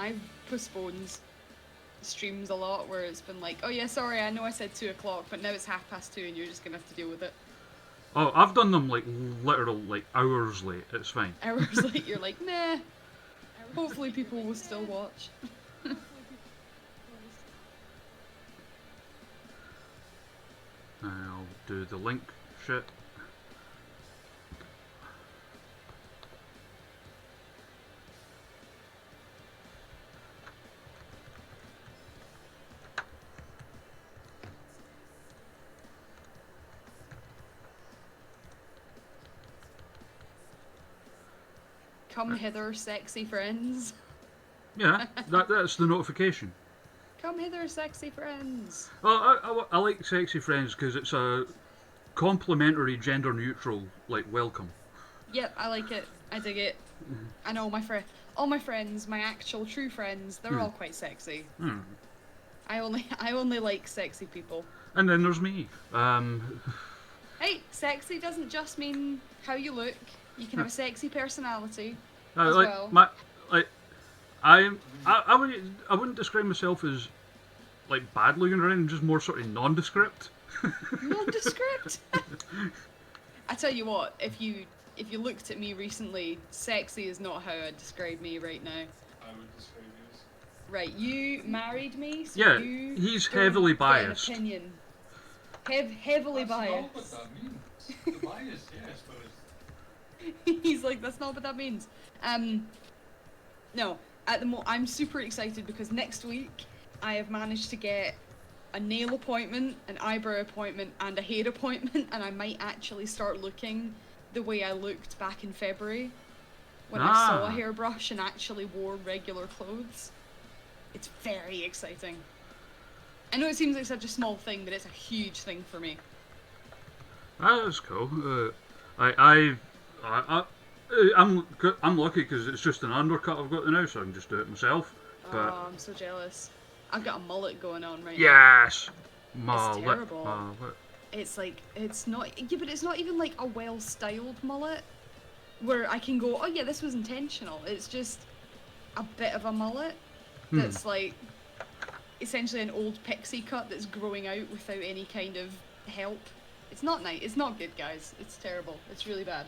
I've postponed streams a lot where it's been like, oh yeah, sorry, I know I said 2 o'clock, but now it's 2:30 and you're just gonna have to deal with it. Oh, I've done them like literal like hours late. It's fine. Hours late, you're like, nah. Hopefully people will still watch. I'll do the link shit. Come hither, sexy friends. Yeah, that's the notification. Come hither, sexy friends. Well, I like sexy friends because it's a complimentary, gender neutral like welcome. Yep, I like it. I dig it. And all my friends, my actual true friends, they're all quite sexy. I only like sexy people. And then there's me. Hey, sexy doesn't just mean how you look. You can have a sexy personality as like well. I wouldn't describe myself as like bad looking or anything, just more sort of nondescript. Nondescript. I tell you what, if you looked at me recently, sexy is not how I'd describe me right now. I would describe you as... Right, you married me, so Yeah, you he's don't heavily get an biased. opinion. Heavily That's biased. not what that means. The bias, yes, but it's... He's like, that's not what that means. No, I'm super excited because next week I have managed to get a nail appointment, an eyebrow appointment, and a hair appointment, and I might actually start looking the way I looked back in February when I saw a hairbrush and actually wore regular clothes. It's very exciting. I know it seems like such a small thing, but it's a huge thing for me. That's cool. I'm lucky because it's just an undercut I've got now, so I can just do it myself. But Oh, I'm so jealous. I've got a mullet going on right now. yes, It's terrible. mullet. It's like, it's not, yeah, but it's not even like a well-styled mullet where I can go, oh yeah, this was intentional. It's just a bit of a mullet that's like essentially an old pixie cut that's growing out without any kind of help. It's not nice. It's not good, guys. It's terrible. It's really bad.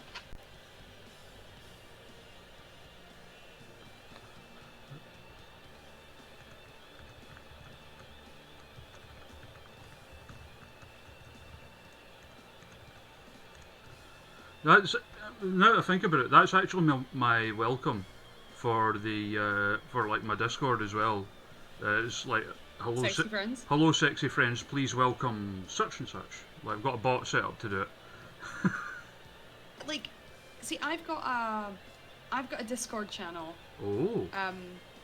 That's now that I think about it, that's actually my welcome for the for like my Discord as well. It's like Sexy friends. hello sexy friends, please welcome such and such. Like I've got a bot set up to do it. Like, see, I've got a Discord channel. Oh.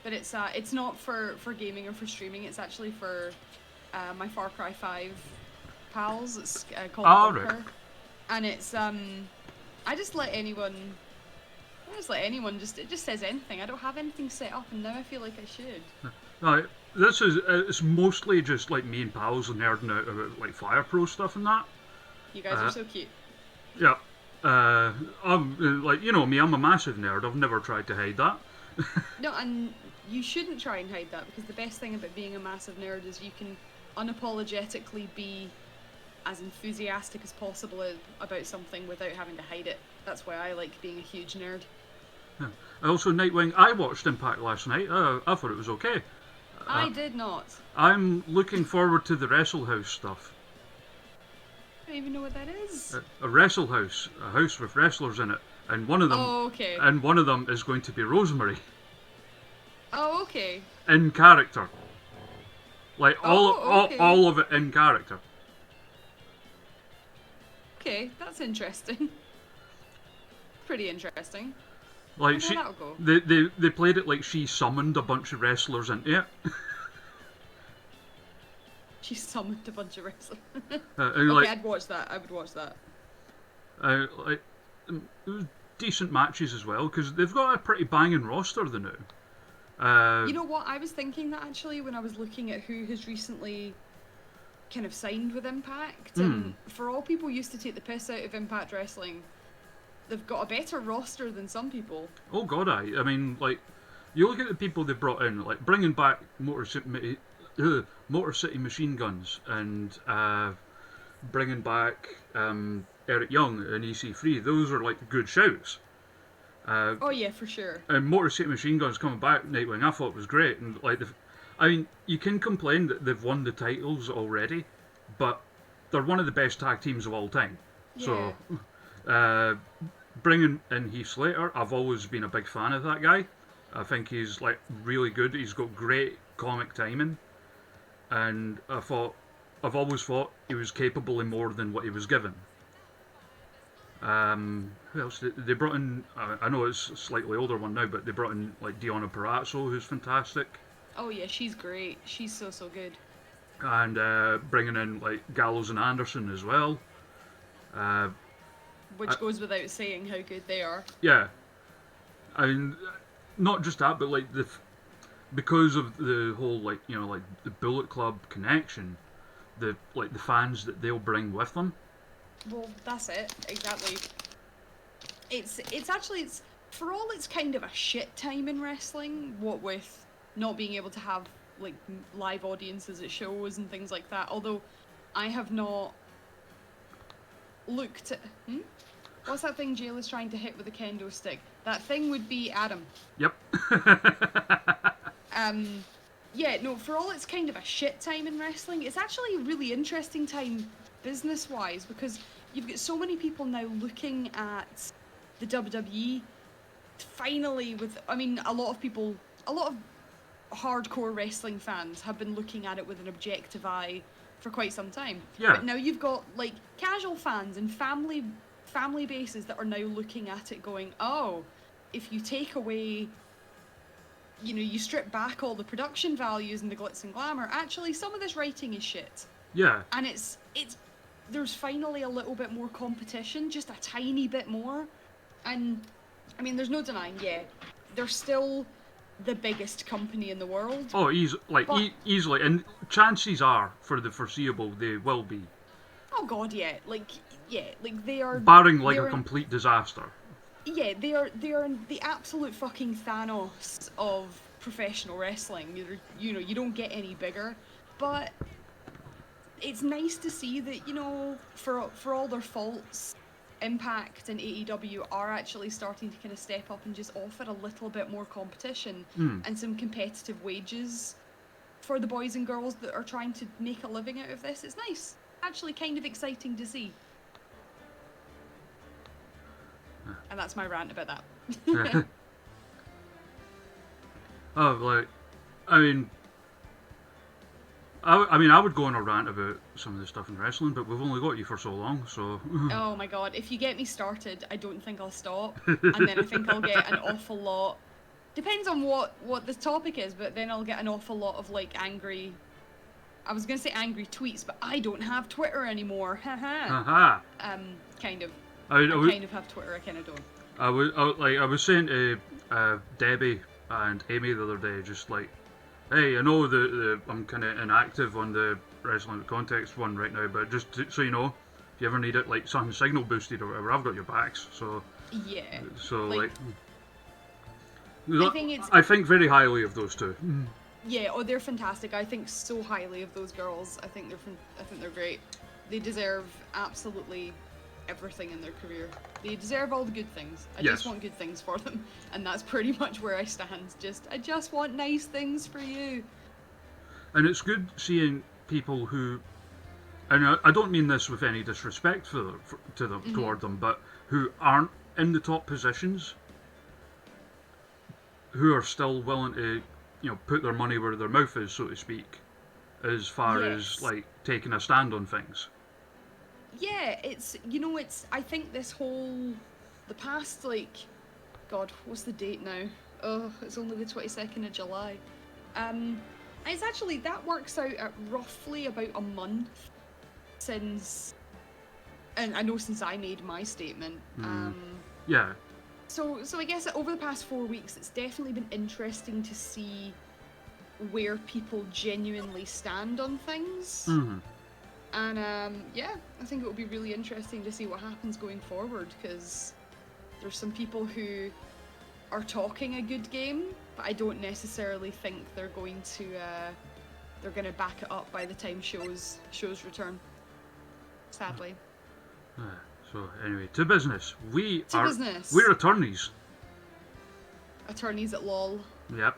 But it's not for gaming or for streaming. It's actually for my Far Cry 5 pals. It's called Bunker. Right. And it's I just let anyone it just says anything. I don't have anything set up, and now I feel like I should. No, it's mostly just like me and pals and nerding out about like Fire Pro stuff and that. You guys are so cute. Yeah. I'm like, you know me, I'm a massive nerd. I've never tried to hide that. No, and you shouldn't try and hide that, because the best thing about being a massive nerd is you can unapologetically be as enthusiastic as possible about something without having to hide it. That's why I like being a huge nerd. Yeah. Also, Nightwing, I watched Impact last night. I thought it was okay. I did not. I'm looking forward to the Wrestle House stuff. I don't even know what that is. A Wrestle House, a house with wrestlers in it, and one of them, Oh, okay. and one of them is going to be Rosemary Oh, okay. in character, like okay. all of it in character. Okay, that's interesting. Pretty interesting. Like That'll go. they played it like she summoned a bunch of wrestlers into it. She summoned a bunch of wrestlers. And Okay, like, I'd watch that. I would watch that. like it was decent matches as well because they've got a pretty banging roster the now. You know what? I was thinking that actually when I was looking at who has recently kind of signed with Impact, and for all people used to take the piss out of Impact Wrestling, they've got a better roster than some people. Oh god, I mean like You look at the people they brought in, like bringing back Motor City Machine Guns and bringing back Eric Young and EC3. Those are like good shouts. Oh yeah, for sure. And Motor City Machine Guns coming back, Nightwing, I thought was great. And like, I mean, you can complain that they've won the titles already, but they're one of the best tag teams of all time. Yeah. So, bringing in Heath Slater, I've always been a big fan of that guy. I think he's like really good. He's got great comic timing, and I've always thought he was capable of more than what he was given. Who else? They brought in. I know it's a slightly older one now, but they brought in like Deonna Purrazzo, who's fantastic, Oh yeah, she's great. She's so good. and bringing in like Gallows and Anderson as well. Which goes without saying how good they are. Yeah, and not just that, but like because of the whole like like the Bullet Club connection, the fans that they'll bring with them. Well, that's it. Exactly. It's actually for all it's kind of a shit time in wrestling. What with not being able to have like live audiences at shows and things like that. Although I have not looked at. What's that thing Jayla's trying to hit with a kendo stick? That thing would be Adam. Yep. Yeah, no, for all it's kind of a shit time in wrestling, it's actually a really interesting time business-wise because you've got so many people now looking at the WWE finally a lot of hardcore wrestling fans have been looking at it with an objective eye for quite some time. Yeah. But now you've got like casual fans and family bases that are now looking at it going, oh, if you take away, you strip back all the production values and the glitz and glamour, actually some of this writing is shit. Yeah. And there's finally a little bit more competition, just a tiny bit more. And I mean, there's no denying, yeah, they're still the biggest company in the world. Oh, easily, and chances are for the foreseeable they will be. Oh god, yeah, they are. Barring like a complete disaster. Yeah, they are the absolute fucking Thanos of professional wrestling. You don't get any bigger, but it's nice to see that for all their faults, Impact and AEW are actually starting to kind of step up and just offer a little bit more competition and some competitive wages for the boys and girls that are trying to make a living out of this. It's nice, actually, kind of exciting to see. And that's my rant about that. I would go on a rant about some of the stuff in wrestling, but we've only got you for so long, so... Oh my god, if you get me started, I don't think I'll stop, and then I think I'll get an awful lot... Depends on what the topic is, but then I'll get an awful lot of, like, angry... I was gonna say angry tweets, but I don't have Twitter anymore, haha. Kind of. I kind of have Twitter, I kind of don't. I was saying to Debbie and Amy the other day, just like, hey, I know I'm kind of inactive on the Wrestling Context one right now, but just so you know, if you ever need it, like something signal boosted or whatever, I've got your backs. So yeah. So I think very highly of those two. Yeah, they're fantastic. I think so highly of those girls. I think they're great. They deserve absolutely everything in their career. They deserve all the good things. I just want good things for them, and that's pretty much where I stand. I just want nice things for you. And it's good seeing people who, and I don't mean this with any disrespect toward them, but who aren't in the top positions, who are still willing to, put their money where their mouth is, so to speak, as far as like taking a stand on things. Yeah, I think the past, like, God, what's the date now? Oh, it's only the 22nd of July. It's actually, that works out at roughly about a month since, and I know since I made my statement. Yeah. So I guess over the past 4 weeks, it's definitely been interesting to see where people genuinely stand on things. Mm-hmm. And I think it will be really interesting to see what happens going forward, because there's some people who are talking a good game but I don't necessarily think they're going to back it up by the time shows return. Sadly. So anyway, to business. Business. We're attorneys. Attorneys at LOL. Yep.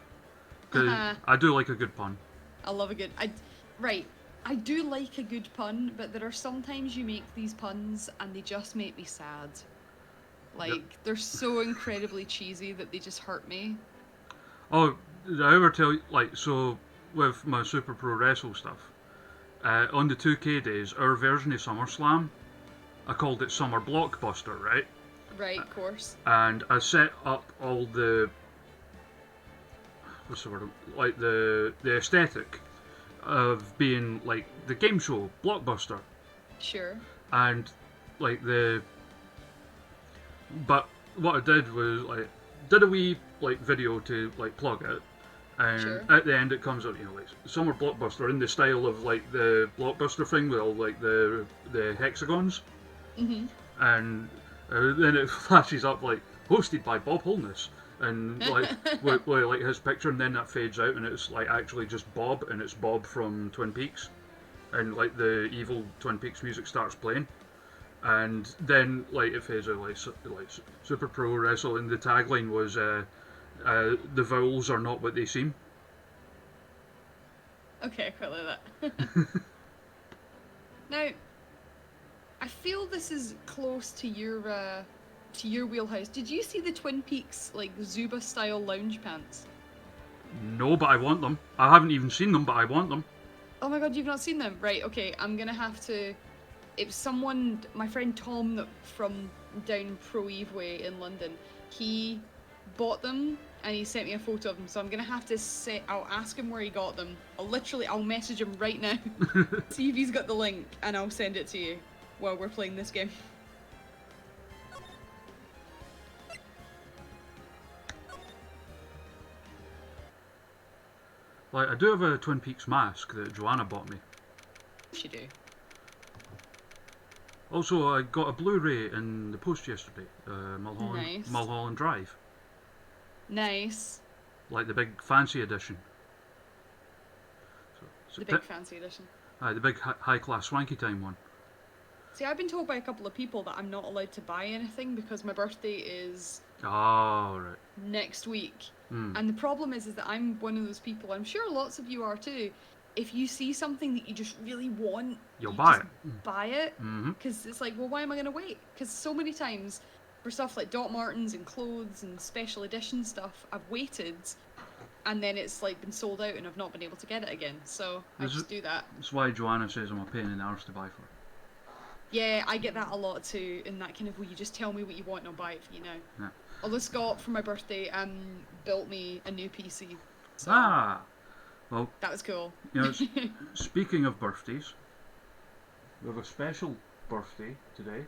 Because I do like a good pun. I love a good. I do like a good pun, but there are sometimes you make these puns and they just make me sad. Like, they're so incredibly cheesy that they just hurt me. Oh, did I ever tell you, like, so with my Super Pro Wrestle stuff, on the 2K days, our version of SummerSlam, I called it Summer Blockbuster, right? Right, of course. And I set up all the, what's the word, like the aesthetic of being like the game show Blockbuster. Sure. And like but what I did was like did a wee like video to like plug it, and Sure. at the end it comes up, you know, like Summer Blockbuster in the style of like the Blockbuster thing with all like the hexagons. Mhm. And then it flashes up like hosted by Bob Holness, and like with like his picture, and then that fades out, and it's like actually just Bob, and it's Bob from Twin Peaks, and like the evil Twin Peaks music starts playing, and then like it fades out like Super Pro Wrestle, and the tagline was the vowels are not what they seem. Okay, I quite like that. Now, I feel this is close to your wheelhouse. Did you see the Twin Peaks like Zuba style lounge pants? No, but I want them. I haven't even seen them, but I want them. Oh my god, you've not seen them? Right, okay, I'm gonna have to. It was someone, my friend Tom from down Pro Eve Way in London. He bought them and he sent me a photo of them. So I'm gonna have to I'll ask him where he got them. I'll message him right now, see if he's got the link, and I'll send it to you while we're playing this game. Like I do have a Twin Peaks mask that Joanna bought me. She do. Also, I got a Blu-ray in the post yesterday. Nice. Mulholland Drive. Nice. Like the big fancy edition. So The big fancy edition. the big high-class swanky time one. See, I've been told by a couple of people that I'm not allowed to buy anything because my birthday is Oh, right. next week. Mm. And the problem is that I'm one of those people, I'm sure lots of you are too, if you see something that you just really want, You'll you buy just it. buy it. Mm-hmm. Because it's like, well, why am I going to wait? Because so many times for stuff like Doc Martens and clothes and special edition stuff, I've waited and then it's like been sold out and I've not been able to get it again. So I just do that. That's why Joanna says I'm a pain in the arse to buy for. Yeah, I get that a lot too, in that kind of, will you just tell me what you want and I'll buy it for you now. Yeah. Although Scott, for my birthday, built me a new PC. So Well, that was cool. you know, speaking of birthdays, we have a special birthday today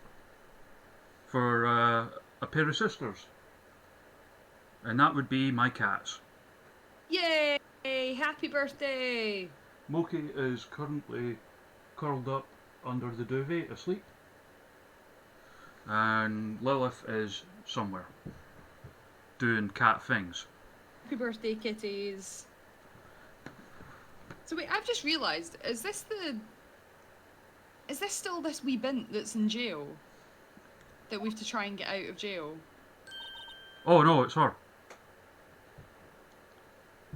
for a pair of sisters. And that would be my cats. Yay! Happy birthday! Moki is currently curled up under the duvet asleep. And Lilith is somewhere doing cat things. Happy birthday, kitties. So wait, I've just realised, is this still this wee bint that's in jail? That we have to try and get out of jail? Oh no, it's her.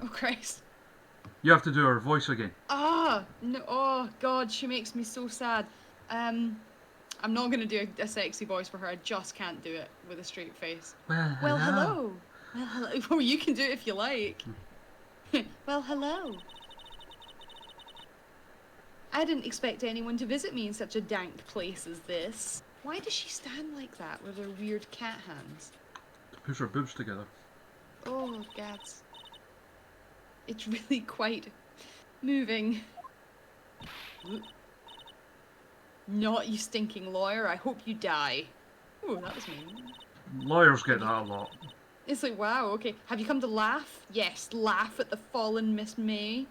Oh Christ. You have to do her voice again. Ah! No, oh god, she makes me so sad. I'm not gonna do a sexy voice for her, I just can't do it with a straight face. Well, Well, hello. Well, hello. Well, you can do it if you like. Well, hello. I didn't expect anyone to visit me in such a dank place as this. Why does she stand like that with her weird cat hands? To push her boobs together. Oh, gads. It's really quite moving. Not you stinking lawyer, I hope you die. Oh, that was mean. Lawyers get that a lot. It's like, wow, okay. Have you come to laugh? Yes, laugh at the fallen Miss May.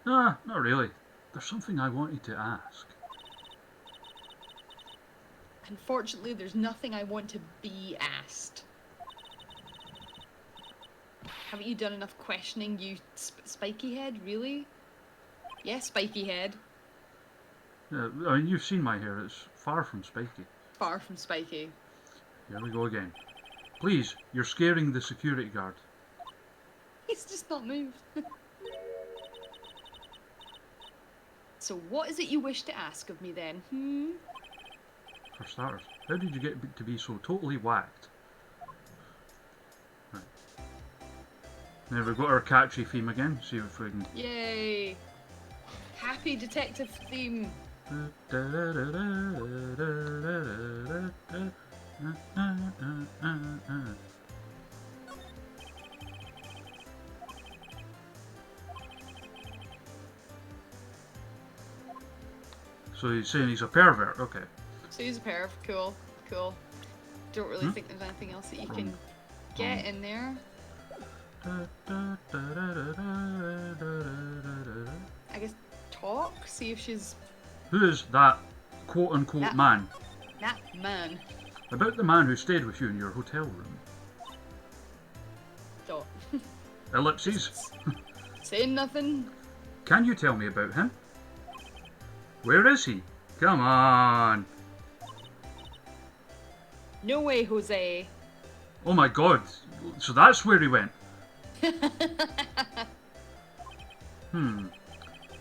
Nah, not really. There's something I wanted to ask. Unfortunately, there's nothing I want to be asked. Haven't you done enough questioning, you spiky head? Really? Yeah, spiky head. I mean, you've seen my hair. It's far from spiky. Far from spiky. Here we go again. Please, you're scaring the security guard. He's just not moved. So what is it you wish to ask of me then? For starters, how did you get to be so totally whacked? Right. Now we've got our catchy theme again. See if we can. Yay! Happy detective theme. So he's saying he's a pervert. Okay. So he's a perv. Cool. Cool. Don't really think there's anything else that you can get in there. I guess talk. See if she's Who is that quote-unquote That- man? that man. About the man who stayed with you in your hotel room. Dot. Ellipses. Saying nothing. Can you tell me about him? Where is he? Come on. No way, Jose. Oh my god. So that's where he went.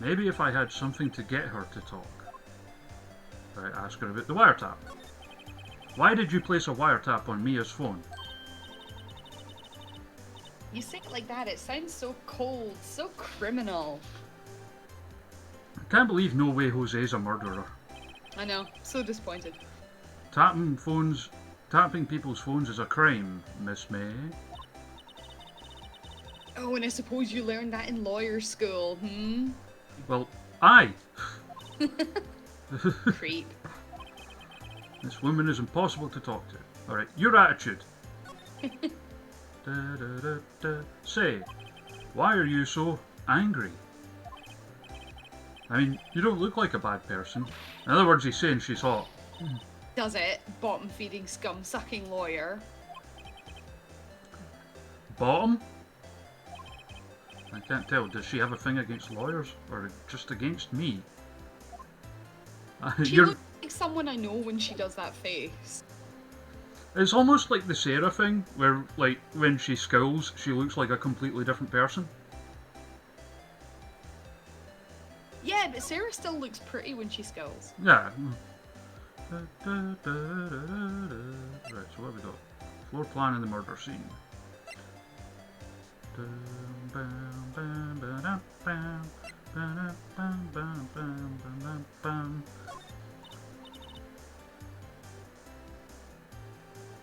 Maybe if I had something to get her to talk. Right, ask her about the wiretap. Why did you place a wiretap on Mia's phone? You say it like that, it sounds so cold, so criminal. I can't believe No Way Jose's a murderer. I know, so disappointed. Tapping people's phones is a crime, Miss May. Oh, and I suppose you learned that in lawyer school, Well, aye. Creep. This woman is impossible to talk to. Alright, your attitude. Say, why are you so angry? I mean, you don't look like a bad person. In other words, he's saying she's hot. Does it? Bottom feeding scum sucking lawyer. Bottom? I can't tell. Does she have a thing against lawyers? Or just against me? She looks like someone I know when she does that face. It's almost like the Sarah thing, where, like, when she scowls, she looks like a completely different person. Yeah, but Sarah still looks pretty when she scowls. Yeah. Right, so what have we got? Floor plan in the murder scene.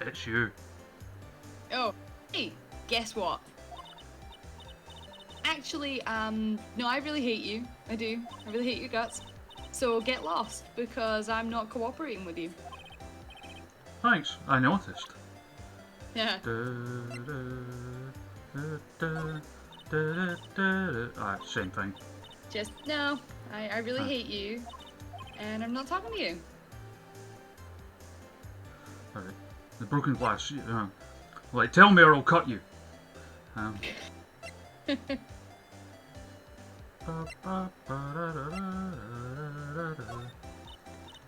It's you. Oh, hey, guess what? Actually, no, I really hate you. I do. I really hate your guts. So get lost, because I'm not cooperating with you. Thanks, I noticed. Yeah. Same thing. Just, no, I really hate you, and I'm not talking to you. Alright. The broken glass. Like, tell me or I'll cut you.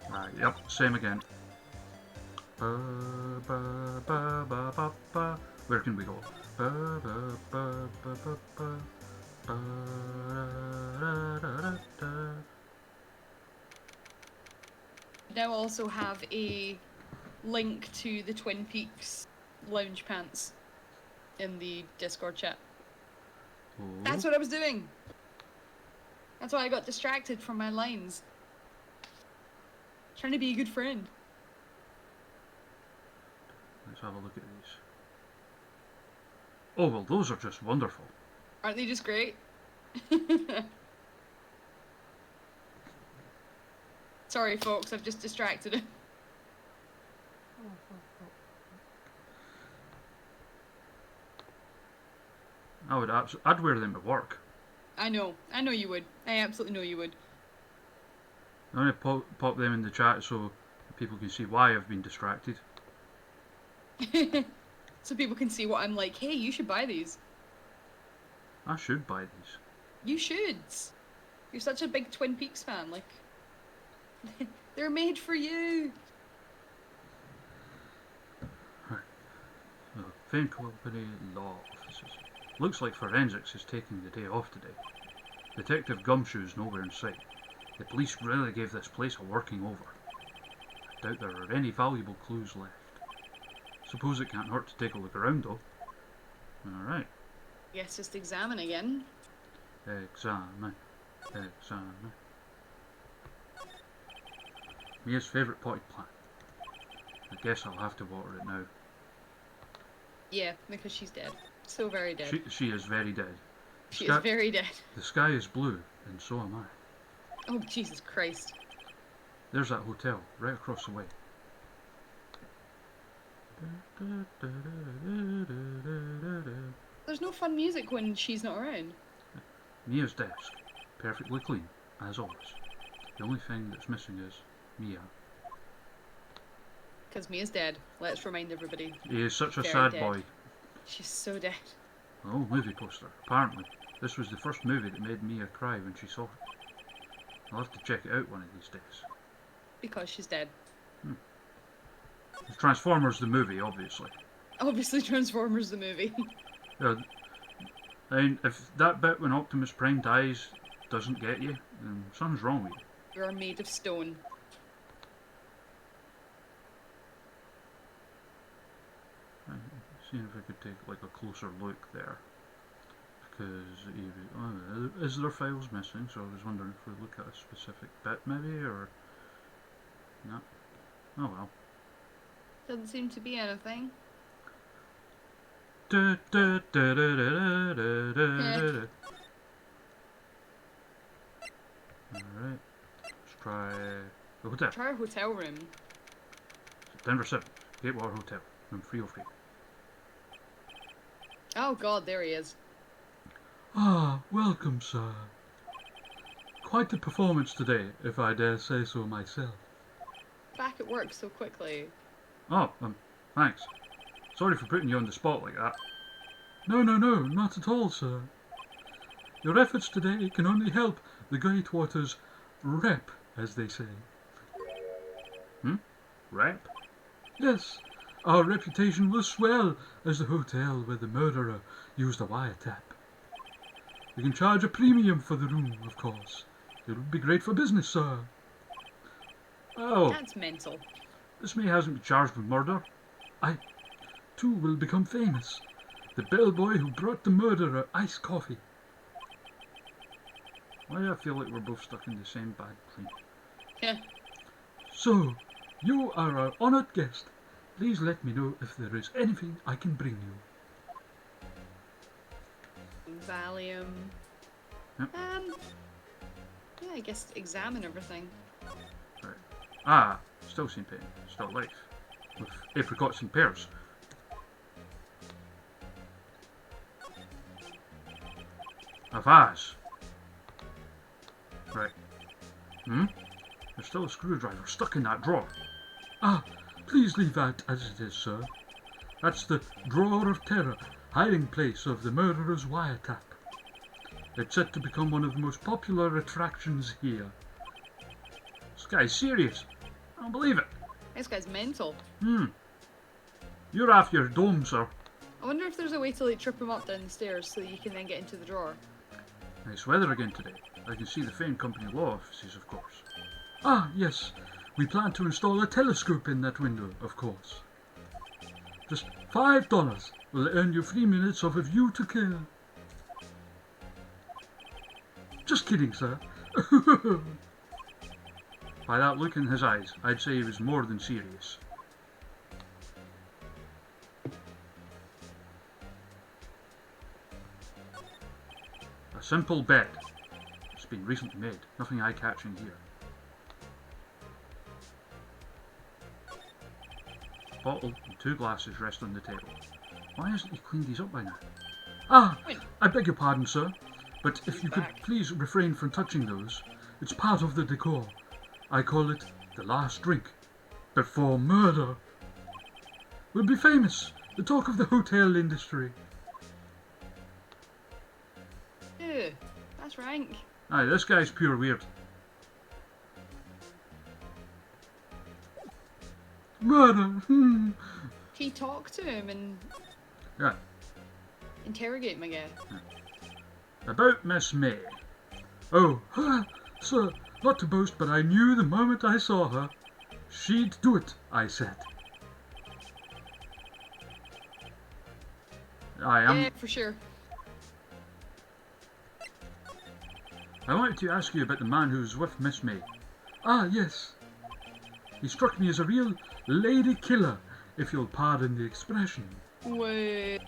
Right, yep, same again. Where can we go? Now also have a link to the Twin Peaks lounge pants in the Discord chat. That's what I was doing. That's why I got distracted from my lines. Trying to be a good friend. Let's have a look at these. Oh, well, those are just wonderful. Aren't they just great? Sorry, folks, I've just distracted him. I'd wear them at work. I know you would. I absolutely know you would. I'm going to pop them in the chat so people can see why I've been distracted. So people can see what I'm like, hey, you should buy these. I should buy these. You should. You're such a big Twin Peaks fan. Like, they're made for you. Fame Company Law Officers. Looks like forensics is taking the day off today. Detective Gumshoe's nowhere in sight. The police really gave this place a working over. I doubt there are any valuable clues left. Suppose it can't hurt to take a look around though. Alright. Yes, just examine again. Examine. Mia's favourite potted plant. I guess I'll have to water it now. Yeah, because she's dead. So very dead. She is very dead. She is very dead. The sky is blue, and so am I. Oh, Jesus Christ. There's that hotel, right across the way. There's no fun music when she's not around. Mia's desk, perfectly clean, as always. The only thing that's missing is Mia. Because Mia's dead. Let's remind everybody. He is such a Very sad dead. boy. She's so dead. An old movie poster. Apparently, this was the first movie that made Mia cry when she saw it. I'll have to check it out one of these days. Because she's dead. Transformers the movie, obviously. Obviously Transformers the movie. And if that bit when Optimus Prime dies doesn't get you, then something's wrong with you. You are made of stone. Seeing if I could take like a closer look there. Because is there files missing? So I was wondering if we look at a specific bit maybe, or no. Oh well. Doesn't seem to be anything. Alright, let's try the hotel. Try a hotel room. September 7th, Gatewater Hotel, room 303. Oh god, there he is. Ah, welcome, sir. Quite a performance today, if I dare say so myself. Back at work so quickly. Oh, thanks. Sorry for putting you on the spot like that. No, not at all, sir. Your efforts today can only help the Gatewater's rep, as they say. Rep? Yes, our reputation will swell as the hotel where the murderer used a wiretap. We can charge a premium for the room, of course. It would be great for business, sir. Oh, That's mental. this man hasn't been charged with murder. I, too, will become famous. The bellboy who brought the murderer iced coffee. Why do I feel like we're both stuck in the same bad plane? Yeah. So, you are our honoured guest. Please let me know if there is anything I can bring you. Valium. Yep. Yeah, I guess examine everything. Right. Ah, still same pain, still life. With apricots and pears. A vase. Right. There's still a screwdriver stuck in that drawer. Ah, please leave that as it is, sir. That's the Drawer of Terror, hiding place of the murderer's wiretap. It's set to become one of the most popular attractions here. This guy's serious. I don't believe it. This guy's mental. You're off your dome, sir. I wonder if there's a way to like trip him up down the stairs so you can then get into the drawer. Nice weather again today. I can see the Fame Company law offices, of course. Ah, yes. We plan to install a telescope in that window, of course. Just $5 will earn you 3 minutes of a view to kill. Just kidding, sir. By that look in his eyes, I'd say he was more than serious. A simple bed. It's been recently made. Nothing eye-catching here. A bottle and 2 glasses rest on the table. Why hasn't he cleaned these up by now? Ah! I beg your pardon, sir. But if you could please refrain from touching those. It's part of the decor. I call it the last drink. Before murder. We'll be famous. The talk of the hotel industry. Ew, that's rank. Aye, this guy's pure weird. Murder! Hmm. He talk to him and Yeah. interrogate him, I guess. About Miss May. Oh, sir, not to boast, but I knew the moment I saw her. She'd do it, I said. I am. Yeah, for sure. I wanted to ask you about the man who's with Miss May. Ah, yes. He struck me as a real lady killer, if you'll pardon the expression. Wait.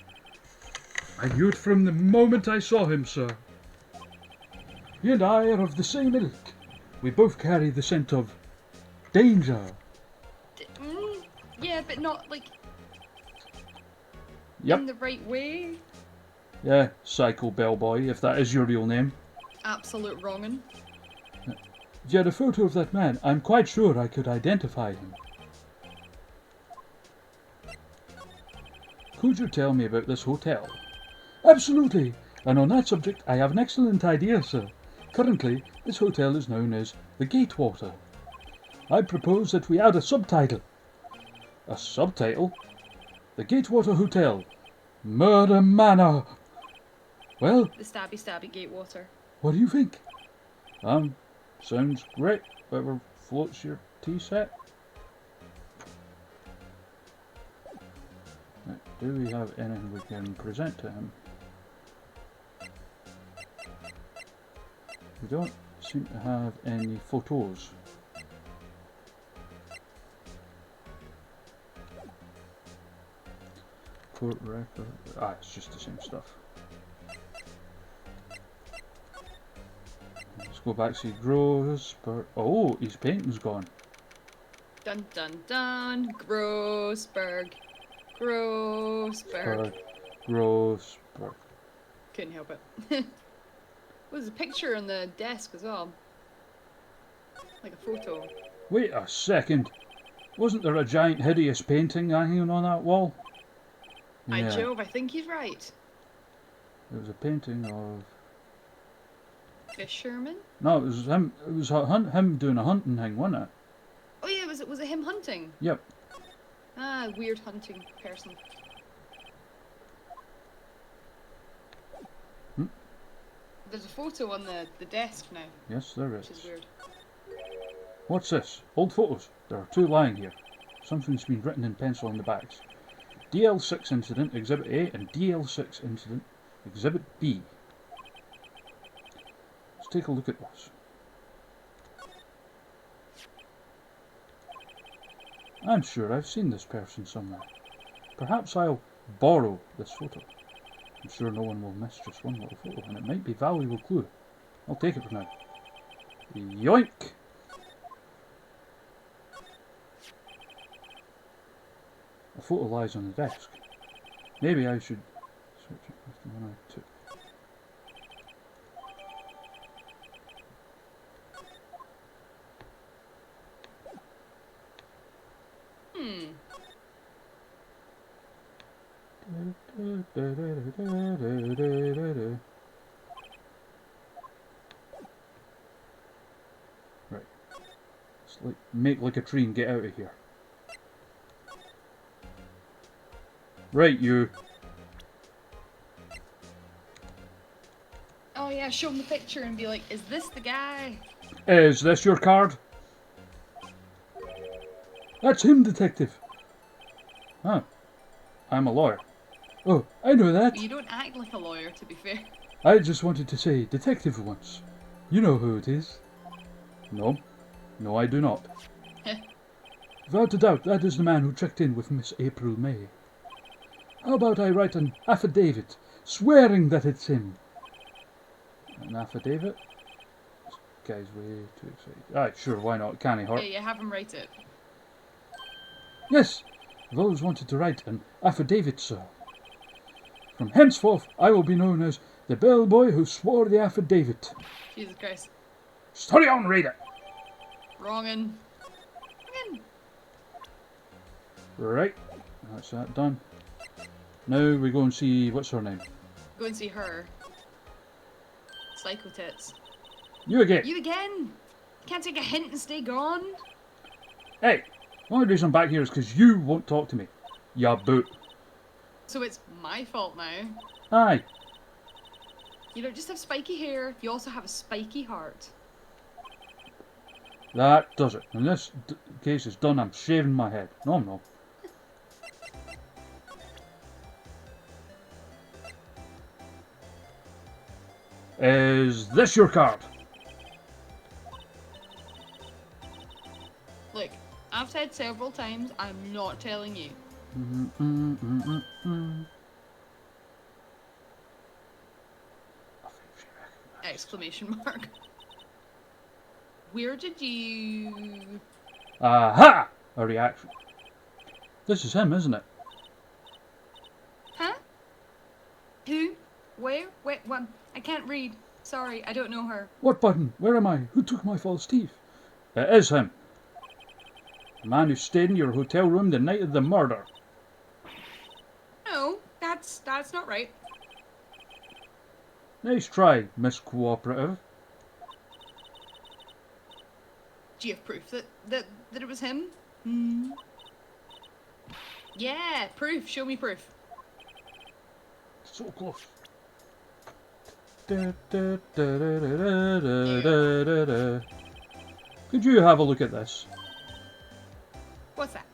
I knew it from the moment I saw him, sir. He and I are of the same ilk. We both carry the scent of danger. Yeah, but not like Yep. in the right way. Yeah, Psycho Bellboy, if that is your real name. Absolute wrongin'. If you had a photo of that man, I'm quite sure I could identify him. Could you tell me about this hotel? Absolutely, and on that subject I have an excellent idea, sir. Currently, this hotel is known as the Gatewater. I propose that we add a subtitle. A subtitle? The Gatewater Hotel. Murder Manor. Well, The stabby Gatewater. what do you think? Sounds great. Whatever floats your tea set. Right, do we have anything we can present to him? We don't seem to have any photos. Court record. Ah, it's just the same stuff. Let's go back to see Grossberg. Oh, his painting's gone. Dun dun dun. Grossberg. Grossberg. Grossberg. Couldn't help it. There's a picture on the desk as well. Like a photo. Wait a second. Wasn't there a giant hideous painting hanging on that wall? By Jove, I think he's right. It was a painting of... Fisherman? No, it was him. It was him doing a hunting thing, wasn't it? Oh yeah, was it him hunting? Yep. Ah, weird hunting person. There's a photo on the desk now, Yes, there is. which is weird. What's this? Old photos. There are two lying here. Something's been written in pencil on the backs. DL6 incident, Exhibit A, and DL6 incident, Exhibit B. Let's take a look at this. I'm sure I've seen this person somewhere. Perhaps I'll borrow this photo. I'm sure no one will miss just one little photo, and it might be a valuable clue. I'll take it for now. Yoink! A photo lies on the desk. Maybe I should switch it with the one I took. Right. Let's make like a tree and get out of here. Right, you. Oh yeah, show him the picture and be like, is this the guy? Is this your card? That's him, detective. Huh. I'm a lawyer. Oh, I know that. You don't act like a lawyer, to be fair. I just wanted to say detective once. You know who it is. No. No, I do not. Without a doubt, that is the man who checked in with Miss April May. How about I write an affidavit, swearing that it's him? An affidavit? This guy's way too excited. Alright, sure, why not? Can't he hurt? Yeah, have him write it. Yes, I've always wanted to write an affidavit, sir. From henceforth, I will be known as the bellboy who swore the affidavit. Jesus Christ. Study on, read it. Wrongin'. Right, that's that done. Now we go and see, what's her name? Go and see her. psycho tits. You again. You again? Can't take a hint and stay gone? Hey, the only reason I'm back here is because you won't talk to me. Ya boot. So it's my fault now. Aye. You don't just have spiky hair, you also have a spiky heart. That does it. In this case, it's done. I'm shaving my head. No, I'm not. Is this your card? Look, I've said several times, I'm not telling you. Exclamation mark. Where did you... Aha! A reaction. This is him, isn't it? Huh? Who? Where? Wait, what? I can't read. Sorry, I don't know her. What button? Where am I? Who took my false teeth? It is him. The man who stayed in your hotel room the night of the murder. No, that's not right. Nice try, Miss Cooperative. Do you have proof that it was him? Yeah, proof. Show me proof. So close. Could you have a look at this? What's that?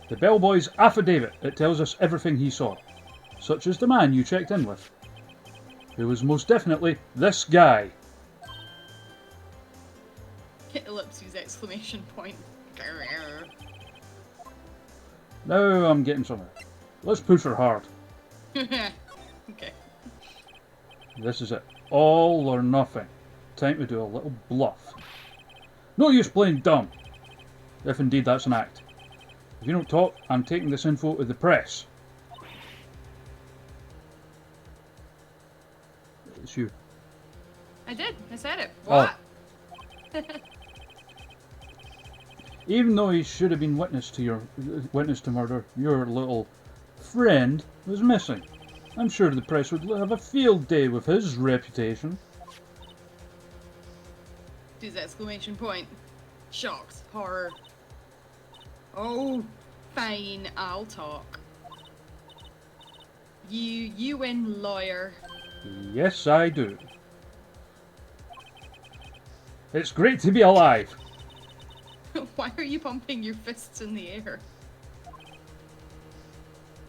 The bellboy's affidavit. It tells us everything he saw, such as the man you checked in with, who was most definitely this guy. Ellipses, exclamation point. Now I'm getting somewhere. Let's push her hard. Okay. This is it. All or nothing. Time to do a little bluff. No use playing dumb. If indeed that's an act. If you don't talk, I'm taking this info to the press. It's you. I did. I said it. Oh. What? Even though he should have been witness to murder, your little friend was missing. I'm sure the press would have a field day with his reputation. Use exclamation point. Shocked. Horror. Oh, fine. I'll talk. You win, lawyer. Yes, I do. It's great to be alive. Why are you pumping your fists in the air?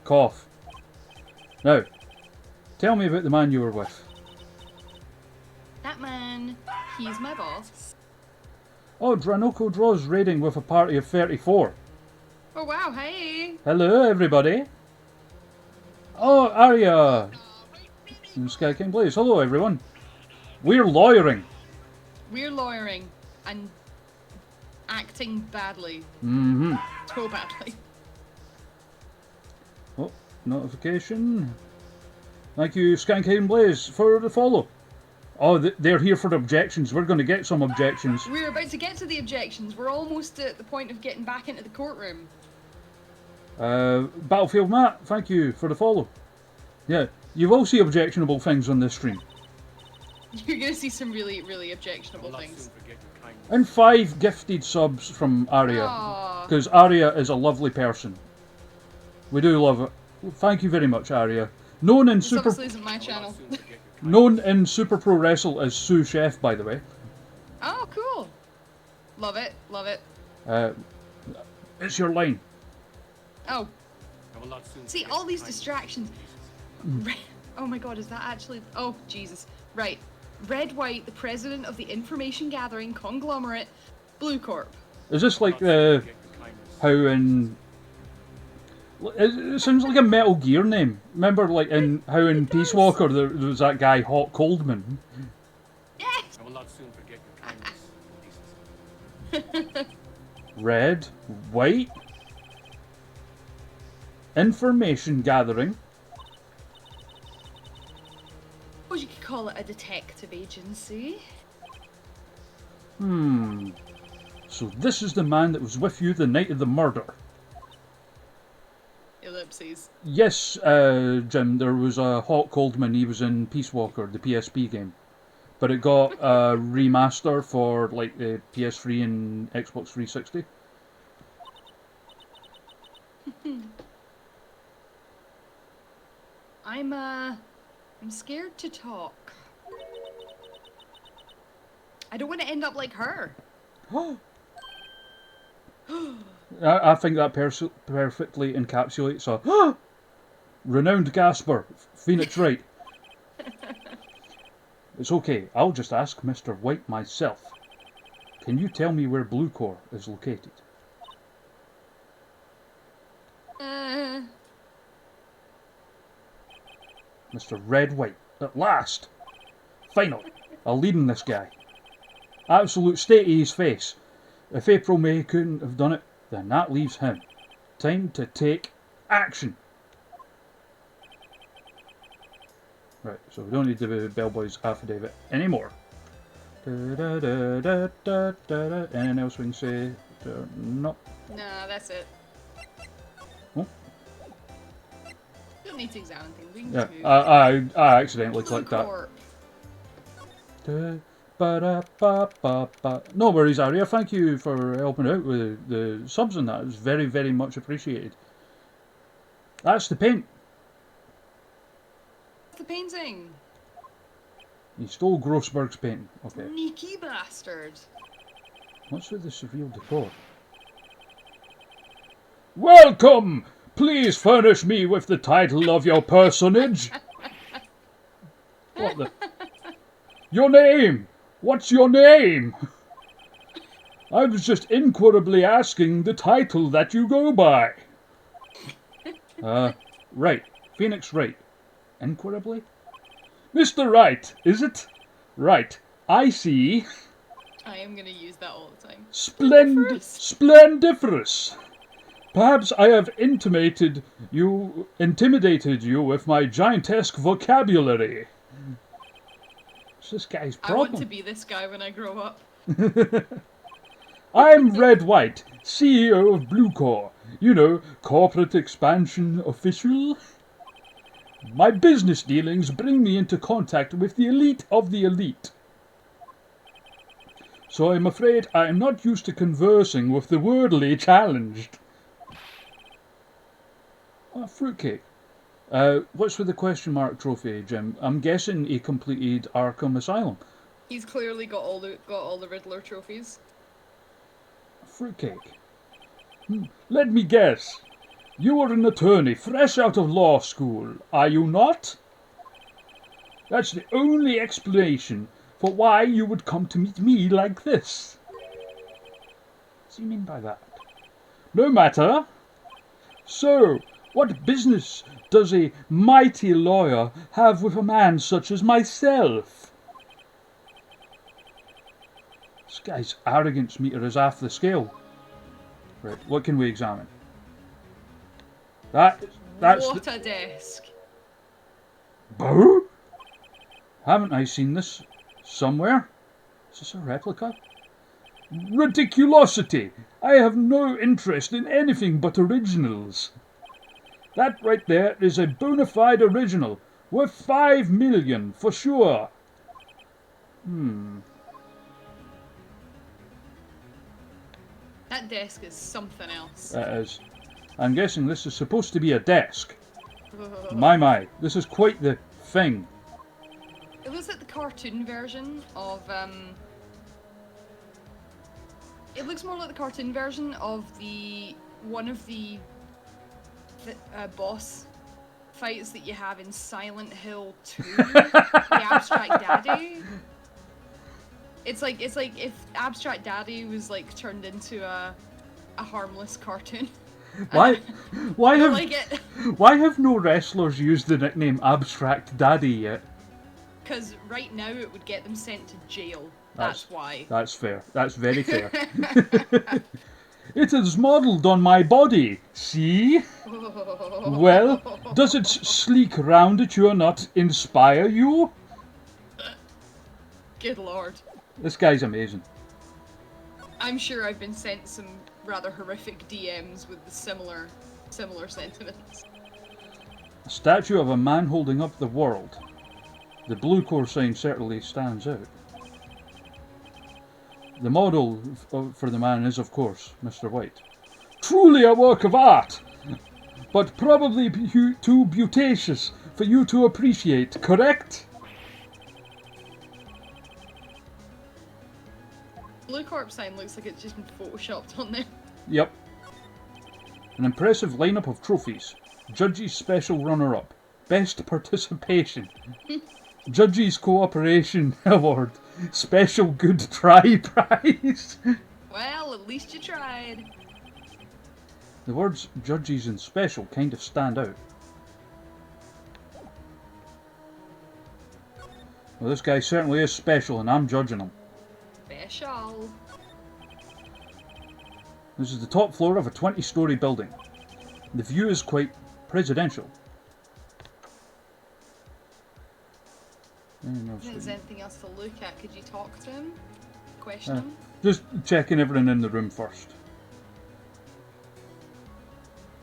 Cough. Now, tell me about the man you were with. That man, he's my boss. Oh, Dranoko draws raiding with a party of 34. Oh wow, hey! Hello, everybody. Oh, Arya. From Sky King Blaze. Hello, everyone. We're lawyering. We're lawyering and acting badly. Mm-hmm. So badly. Oh, notification. Thank you, Skank and Blaze, for the follow. Oh, they're here for objections. We're going to get some objections. We're about to get to the objections. We're almost at the point of getting back into the courtroom. Battlefield Matt, thank you for the follow. Yeah, you will see objectionable things on this stream. You're going to see some really, really objectionable things. And 5 gifted subs from Arya. Aww. Because Arya is a lovely person. We do love it. Thank you very much, Arya. Known in This obviously isn't my channel. Known in Super Pro Wrestle as Sue Chef, by the way. Oh, cool. Love it, love it. It's your line. Oh. See, all these distractions. Oh my god, is that actually... Oh, Jesus. Right. Red White, the president of the information gathering conglomerate, Blue Corp. Is this like how in... It sounds like a Metal Gear name. Remember like in how in Peace Walker there was that guy Hot Coldman? Yes! I will not soon forget your kindness. Red, white, information gathering. Or you could call it a detective agency. So this is the man that was with you the night of the murder. Ellipses. Yes, Jim, there was a Hot Coldman. He was in Peace Walker, the PSP game. but it got a remaster for like the PS3 and Xbox 360. I'm scared to talk. I don't want to end up like her. I think that perfectly encapsulates a renowned gasper, Phoenix Wright. It's okay, I'll just ask Mr. White myself. Can you tell me where Blue Core is located? Mr. Red White, at last! Finally, I'll lead in this guy. Absolute state of his face. If April May couldn't have done it, then that leaves him. Time to take action. Right, so we don't need the bellboy's affidavit anymore. Anything else we can say? No. Nah, that's it. Oh. Don't need to examine things. We can Yeah, just move. I accidentally Blue clicked that. Corp. No worries, Aria. Thank you for helping out with the subs and that. It's very, very much appreciated. That's the paint. The painting. He stole Grossberg's painting. Okay. Sneaky bastard. What's with the surreal decor? Welcome! Please furnish me with the title of your personage. What the? Your name! What's your name? I was just inquirably asking the title that you go by. Right. Phoenix Wright. Inquirably? Mr. Wright, is it? Right. I see. I am gonna use that all the time. Splendiferous. Perhaps I have intimidated you with my giantesque vocabulary. What's this guy's I problem? want to be this guy when I grow up. I'm Red White, CEO of Blue Core. You know, corporate expansion official. My business dealings bring me into contact with the elite of the elite. So I'm afraid I am not used to conversing with the worldly challenged. Oh, fruitcake. What's with the question mark trophy, Jim? I'm guessing he completed Arkham Asylum. He's clearly got all the Riddler trophies. Fruitcake. Let me guess. You are an attorney fresh out of law school, are you not? That's the only explanation for why you would come to meet me like this. What does he mean by that? No matter. So, what business does a mighty lawyer have with a man such as myself? This guy's arrogance meter is half the scale. Right, what can we examine? That's What a desk. Boo? Haven't I seen this somewhere? Is this a replica? Ridiculosity! I have no interest in anything but originals. That right there is a bona fide original, worth 5 million for sure. That desk is something else. That is. I'm guessing this is supposed to be a desk. My, this is quite the thing. It looks like the cartoon version of It looks more like the cartoon version of one of the boss fights that you have in Silent Hill 2, the Abstract Daddy. It's like if Abstract Daddy was like turned into a harmless cartoon. Why have like it. Why have no wrestlers used the nickname Abstract Daddy yet? Because right now it would get them sent to jail. That's why. That's fair. That's very fair. It is modelled on my body. See? Well, does its sleek roundature not inspire you? Good lord. This guy's amazing. I'm sure I've been sent some rather horrific DMs with the similar sentiments. A statue of a man holding up the world. The blue core sign certainly stands out. The model for the man is, of course, Mr. White. Truly a work of art, but probably too beauticious for you to appreciate, correct? Blue Corp sign looks like it's just been photoshopped on there. Yep. An impressive lineup of trophies. Judge's Special Runner-Up. Best Participation. Judge's Cooperation Award. Special Good Try Prize. Well, at least you tried. The words judges and special kind of stand out. Well, this guy certainly is special, and I'm judging him. Special. This is the top floor of a 20-story building. The view is quite presidential. If there's anything else to look at, could you talk to him? Question him? Just checking everything in the room first.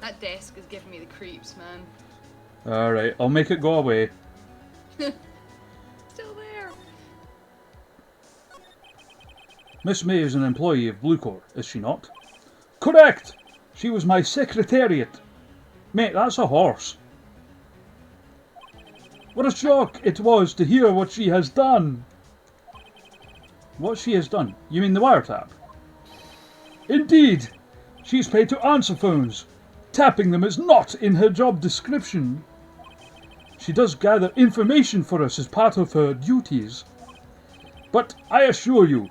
That desk is giving me the creeps, man. Alright, I'll make it go away. Still there. Miss May is an employee of Blue Corps, is she not? Correct! She was my secretariat. Mate, that's a horse. What a shock it was to hear what she has done. What she has done? You mean the wiretap? Indeed. She's paid to answer phones. Tapping them is not in her job description. She does gather information for us as part of her duties. But I assure you,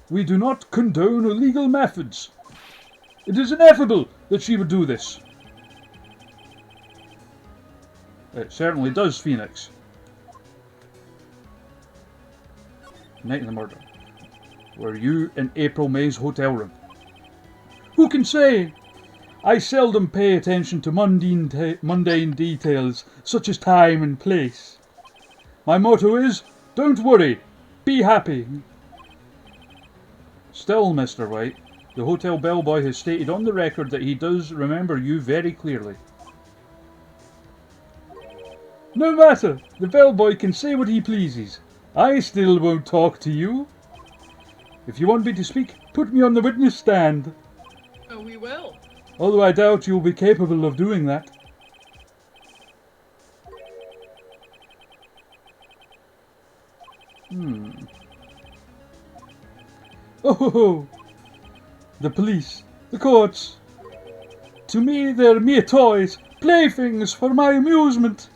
we do not condone illegal methods. It is ineffable that she would do this. It certainly does, Phoenix. Night of the murder. Were you in April May's hotel room? Who can say? I seldom pay attention to mundane details such as time and place. My motto is, don't worry, be happy. Still, Mr. White, the hotel bellboy has stated on the record that he does remember you very clearly. No matter, the bellboy can say what he pleases. I still won't talk to you. If you want me to speak, put me on the witness stand. Oh, we will. Although I doubt you'll be capable of doing that. Oh, the police, the courts. To me, they're mere toys, playthings for my amusement.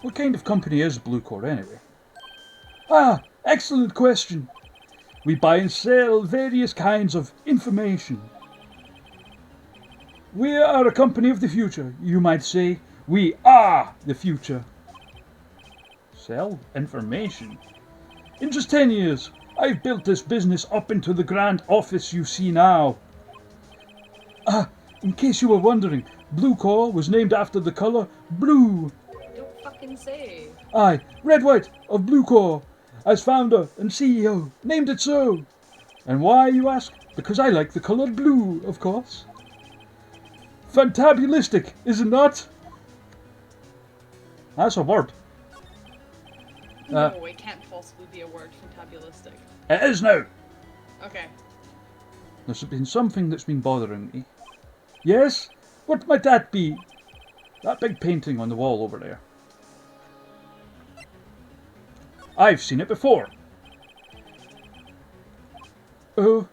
What kind of company is Blue Corps anyway? Ah, excellent question. We buy and sell various kinds of information. We are a company of the future, you might say. We are the future. Sell information? In just 10 years, I've built this business up into the grand office you see now. Ah, in case you were wondering, Blue Corps was named after the colour blue. Don't fucking say. I, Red White of Blue Corps, as founder and CEO, named it so. And why, you ask? Because I like the colour blue, of course. Fantabulistic, is it not? That's a word. No, it can't possibly be a word, fantabulistic. It is now. Okay. There's been something that's been bothering me. Yes? What might that be? That big painting on the wall over there. I've seen it before. Oh.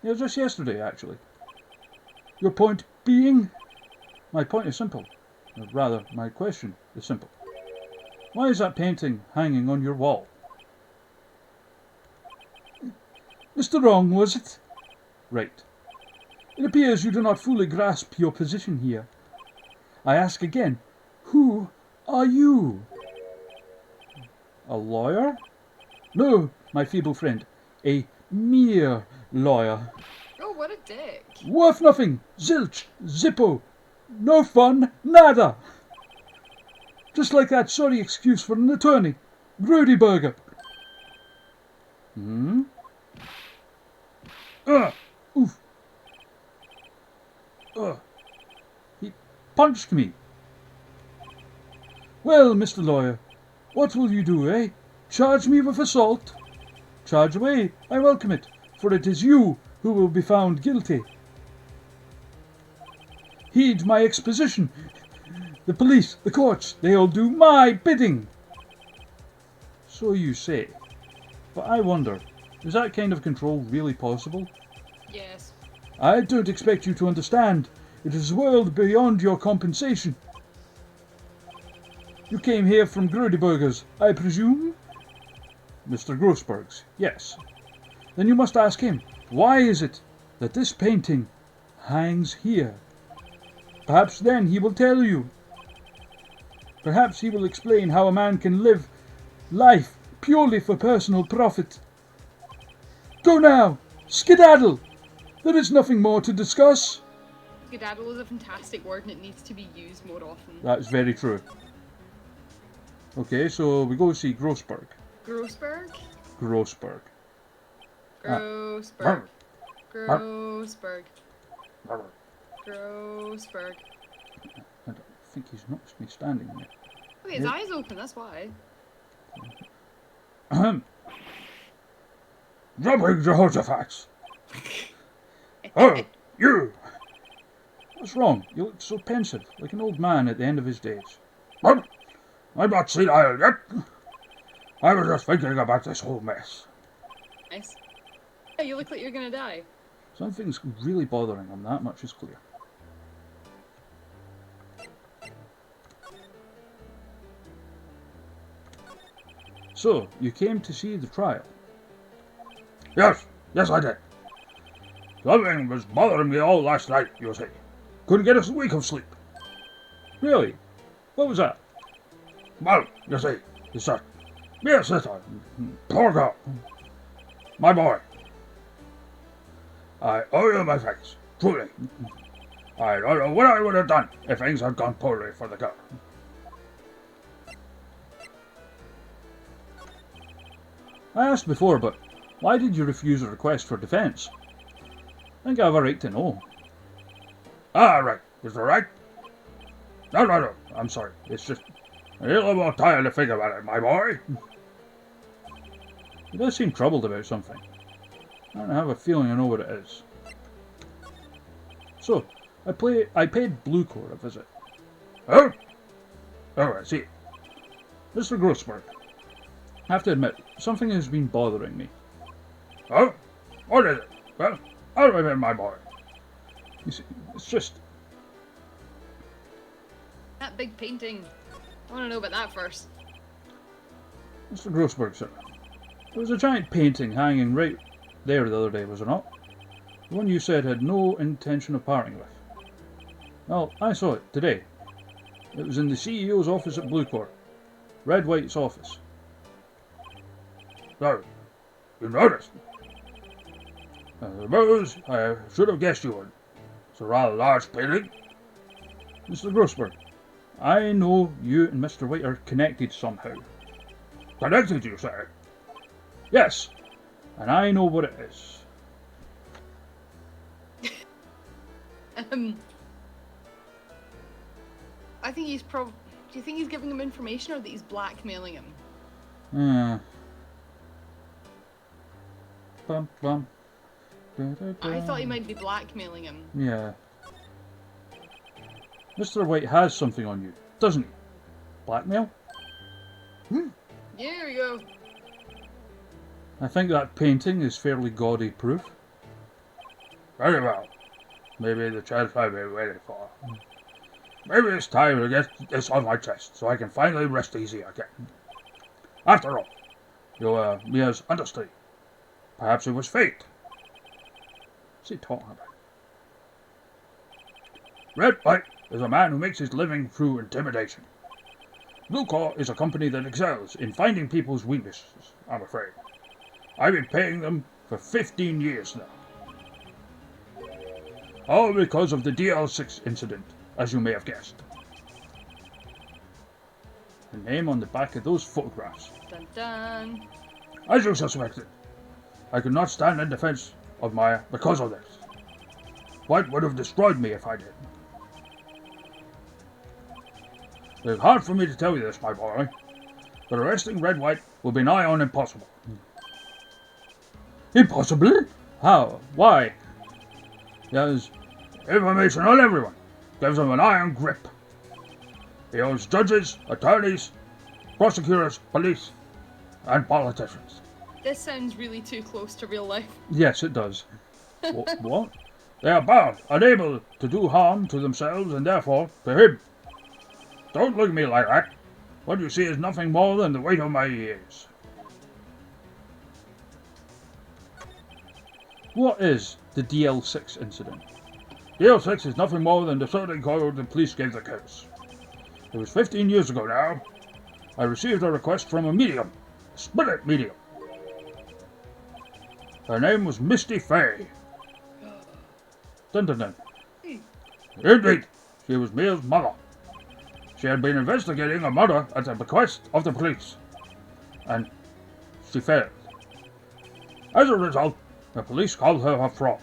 Yeah, just yesterday, actually. Your point being? My point is simple. Or rather, my question is simple. Why is that painting hanging on your wall? Mr. Wrong, was it? Right. It appears you do not fully grasp your position here. I ask again, who are you? A lawyer? No, my feeble friend. A mere lawyer. Oh, what a dick. Worth nothing. Zilch. Zippo. No fun. Nada. Just like that sorry excuse for an attorney. Grody Burger. Oof. punched me. Well, Mr. Lawyer, what will you do, eh? Charge me with assault? Charge away, I welcome it, for it is you who will be found guilty. Heed my exposition. The police, the courts, they all do my bidding. So you say. But I wonder, is that kind of control really possible? Yes. I don't expect you to understand. It is a world beyond your compensation. You came here from Grudeberger's, I presume? Mr. Grossberg's, yes. Then you must ask him, why is it that this painting hangs here? Perhaps then he will tell you. Perhaps he will explain how a man can live life purely for personal profit. Go now! Skedaddle! There is nothing more to discuss. Skedaddle is a fantastic word and it needs to be used more often. That's very true. Okay, so we go see Grossberg. Grossberg? Grossberg. Grossberg. Grossberg. Grossberg. I don't think he's noticed me standing there. Okay, his eyes open, that's why. Ahem. Dropping Jehoshaphat. Oh, you! What's wrong? You look so pensive, like an old man at the end of his days. What? I'm not senile yet. I was just thinking about this whole mess. Nice. Yeah, you look like you're gonna die. Something's really bothering him, that much is clear. So, you came to see the trial? Yes, I did. Something was bothering me all last night, you see. Couldn't get a wink of sleep. Really? What was that? Well, you see, it's that mere sister, poor girl, my boy. I owe you my thanks, truly. I don't know what I would have done if things had gone poorly for the girl. I asked before, but why did you refuse a request for defence? I think I have a right to know. Ah, right. Is that right? No. I'm sorry. It's just a little more time to think about it, my boy. He does seem troubled about something. I don't have a feeling I know what it is. So, I paid Blue Court a visit. Oh? Oh, I see. Mr. Grossberg, I have to admit, something has been bothering me. Oh? What is it? Well, I'll admit, my boy. You see, it's just... That big painting. I want to know about that first. Mr. Grossberg, sir. There was a giant painting hanging right there the other day, was there not? The one you said had no intention of parting with. Well, I saw it today. It was in the CEO's office at Blue Court. Red White's office. So, you noticed? I suppose I should have guessed you would. It's a rather large painting. Mr. Grossberg, I know you and Mr. White are connected somehow. Connected, you say? Yes, and I know what it is. I think he's do you think he's giving him information or that he's blackmailing him? Bum, bum. Da, da, da. I thought he might be blackmailing him. Yeah. Mr. White has something on you, doesn't he? Blackmail? There we go. I think that painting is fairly gaudy proof. Very well. Maybe the chance I've been waiting for. Maybe it's time to get this on my chest so I can finally rest easy again. After all, you're Mia's understudy. Perhaps it was fate. What's he talking about? Red White is a man who makes his living through intimidation. Blue Claw is a company that excels in finding people's weaknesses, I'm afraid. I've been paying them for 15 years now. All because of the DL6 incident, as you may have guessed. The name on the back of those photographs. Dun dun. As you suspected, I could not stand in defense of Maya because of this. White would have destroyed me if I did. It's hard for me to tell you this, my boy, but arresting Red White will be nigh on impossible. Impossible? How? Why? He has information on everyone, gives them an iron grip. He owns judges, attorneys, prosecutors, police, and politicians. This sounds really too close to real life. Yes, it does. What? They are bound, unable to do harm to themselves and therefore to him. Don't look at me like that. What you see is nothing more than the weight of my years. What is the DL6 incident? DL6 is nothing more than the sorting code the police gave the case. It was 15 years ago now. I received a request from a medium, a spirit medium. Her name was Misty Fay. Dun dun dun. Indeed, she was Mia's mother. She had been investigating a murder at the bequest of the police, and she failed. As a result, the police called her a fraud.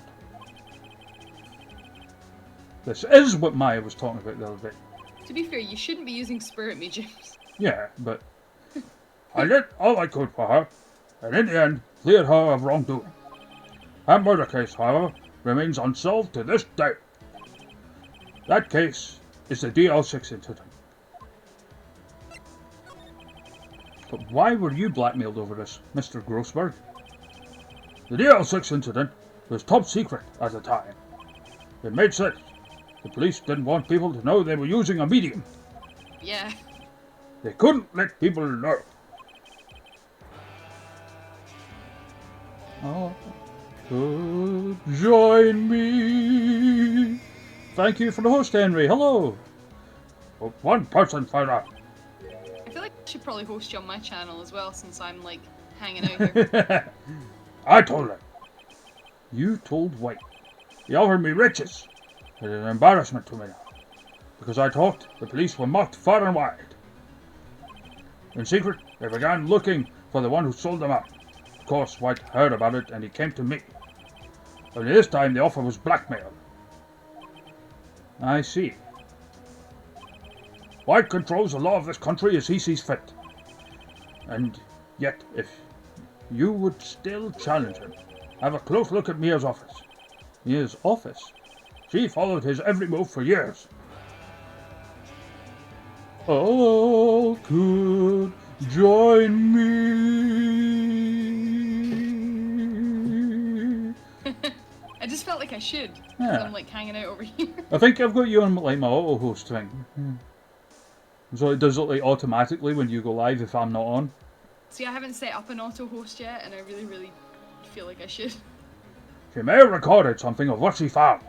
This is what Maya was talking about the other day. To be fair, you shouldn't be using spirit mediums. Yeah, but I did all I could for her, and in the end, cleared her of wrongdoing. Her murder case, however, remains unsolved to this day. That case is the DL6 incident. but why were you blackmailed over this, Mr. Grossberg? The DL6 incident was top secret at the time. It made sense. The police didn't want people to know they were using a medium. Yeah. They couldn't let people know. Oh, could join me. Thank you for the host, Henry. Hello. But one person found out. I feel like I should probably host you on my channel as well, since I'm like hanging out here. I told him. You told White. He offered me riches. It's an embarrassment to me now. Because I talked, the police were mocked far and wide. In secret, they began looking for the one who sold them out. Of course, White heard about it and he came to me. Only this time the offer was blackmail. I see. White controls the law of this country as he sees fit. And yet, if you would still challenge him, have a close look at Mia's office. Mia's office? She followed his every move for years. All could join me. I just felt like I should. 'Cause Yeah. I'm like hanging out over here. I think I've got you on like my auto host thing. So it does it like automatically when you go live if I'm not on. See, I haven't set up an auto host yet, and I really feel like I should. She may have recorded something of what she found.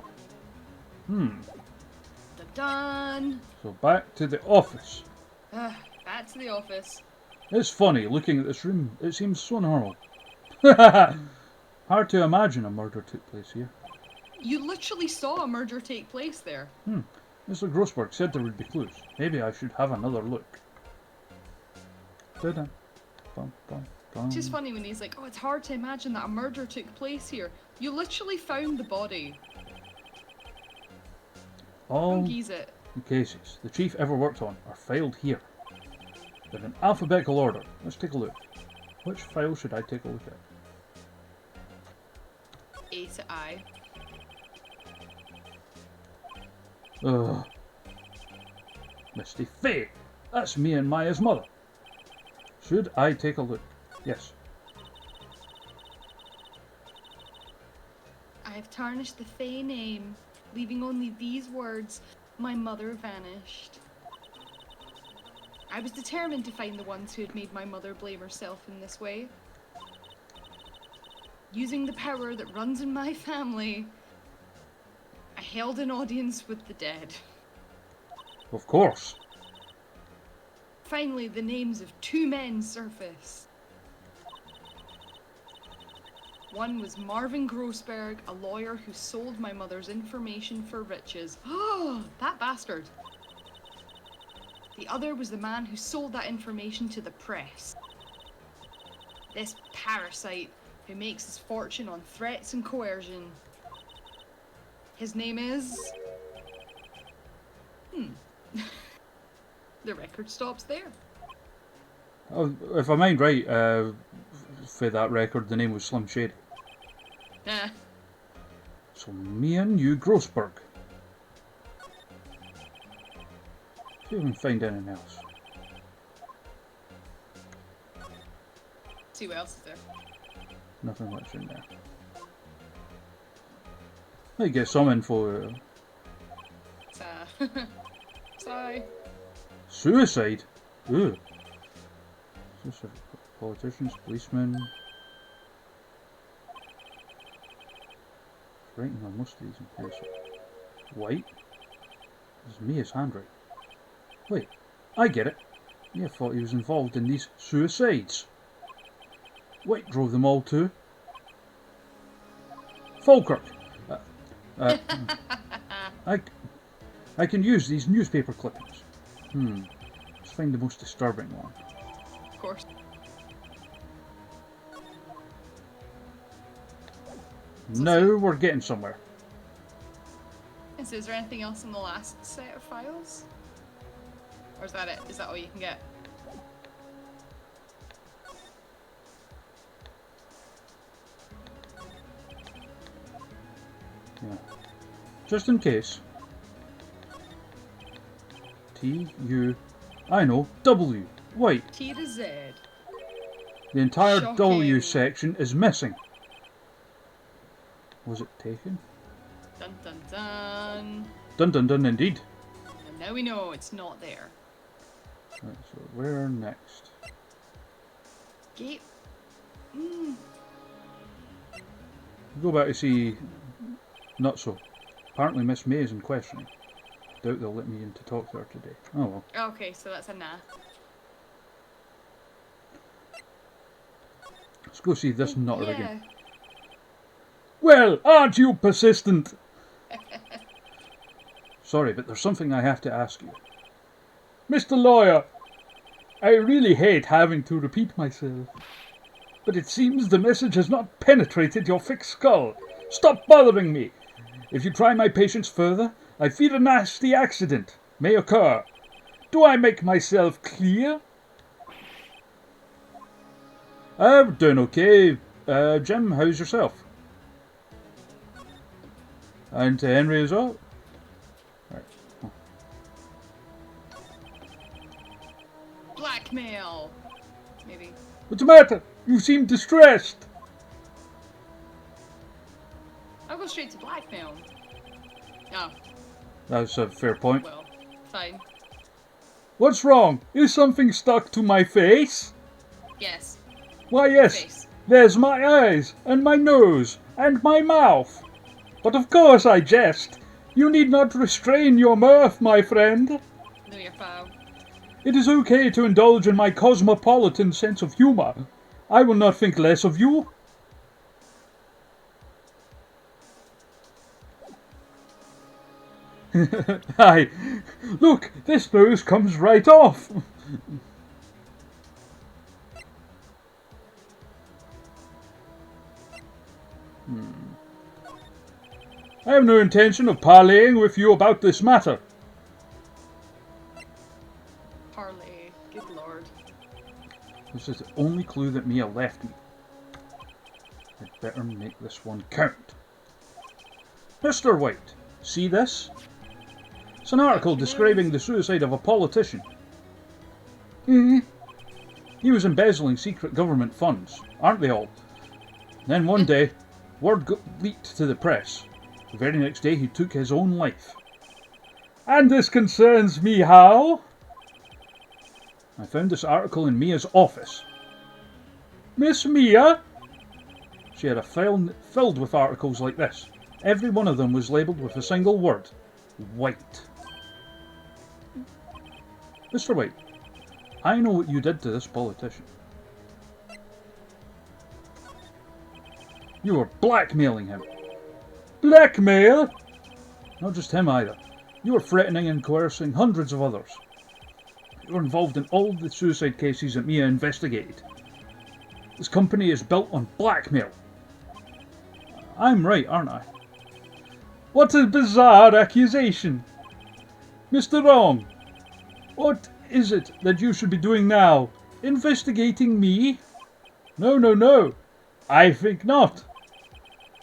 Done. So back to the office. Back to the office. It's funny looking at this room. It seems so normal. Hard to imagine a murder took place here. You literally saw a murder take place there. Mr. Grossberg said there would be clues. Maybe I should have another look. Da-da. Bum, bum, bum. It's just funny when he's like, oh, it's hard to imagine that a murder took place here. You literally found the body. All Don't geese it. the cases the chief ever worked on are filed here. They're in alphabetical order. Let's take a look. Which file should I take a look at? A to I. Ugh. Misty Fay. That's me and Maya's mother. Should I take a look? Yes. I have tarnished the Fey name, leaving only these words, my mother vanished. I was determined to find the ones who had made my mother blame herself in this way. Using the power that runs in my family, I held an audience with the dead. Of course. Finally, the names of two men surfaced. One was Marvin Grossberg, a lawyer who sold my mother's information for riches. Oh, that bastard. The other was the man who sold that information to the press. This parasite who makes his fortune on threats and coercion. His name is... The record stops there. Oh, if I mind right, for that record, the name was Slim Shady. Nah. So me and you, Grossberg. See if we can find anything else. See what else is there. Nothing much in there. Might get some info. Sigh. Suicide? Ooh. Suicide. Politicians, policemen. Writing on most of these in pencil. White? This is Mia's handwriting. Wait, I get it. Mia thought he was involved in these suicides. White drove them all to Falkirk. I can use these newspaper clippings. Let's find the most disturbing one. Of course. Now we're getting somewhere. Is there anything else in the last set of files? Or is that it? Is that all you can get? Yeah. Just in case. I know, W. White. T to Z. The entire W Shocking. section is missing. Was it taken? Dun dun dun. Dun dun dun indeed. And now we know it's not there. Right, so where next? Gate. Go back to see Not So. Apparently Miss May is in questioning. Doubt they'll let me in to talk to her today. Oh well. Okay, so that's a nah. Let's go see this nutter Yeah. again. Well, aren't you persistent? Sorry, but there's something I have to ask you. Mr. Lawyer, I really hate having to repeat myself, but it seems the message has not penetrated your thick skull. Stop bothering me. If you try my patience further, I fear a nasty accident may occur. Do I make myself clear? Doing okay. Jim, how's yourself? And Henry as well? Right. Blackmail. Maybe. What's the matter? You seem distressed. I'll go straight to blackmail. Oh, That's a fair point. well, fine. What's wrong? Is something stuck to my face? Yes. Why, yes. Face. There's my eyes, and my nose, and my mouth. But of course I jest. You need not restrain your mirth, my friend. Know your foul. It is okay to indulge in my cosmopolitan sense of humour. I will not think less of you. Aye. Look, this nose comes right off. I have no intention of parleying with you about this matter. Parley. Good lord. This is the only clue that Mia left me. I'd better make this one count. Mr. White, see this? It's an article describing the suicide of a politician. He was embezzling secret government funds, aren't they all? Then one day, word leaked to the press. The very next day he took his own life. And this concerns me how? I found this article in Mia's office. Miss Mia? She had a file filled with articles like this. Every one of them was labelled with a single word. White. Mr. White, I know what you did to this politician. You were blackmailing him. Blackmail? Not just him either. You were threatening and coercing hundreds of others. You were involved in all the suicide cases that Mia investigated. This company is built on blackmail. I'm right, aren't I? What a bizarre accusation. Mr. Wrong, what is it that you should be doing now? Investigating me? No, no, no. I think not.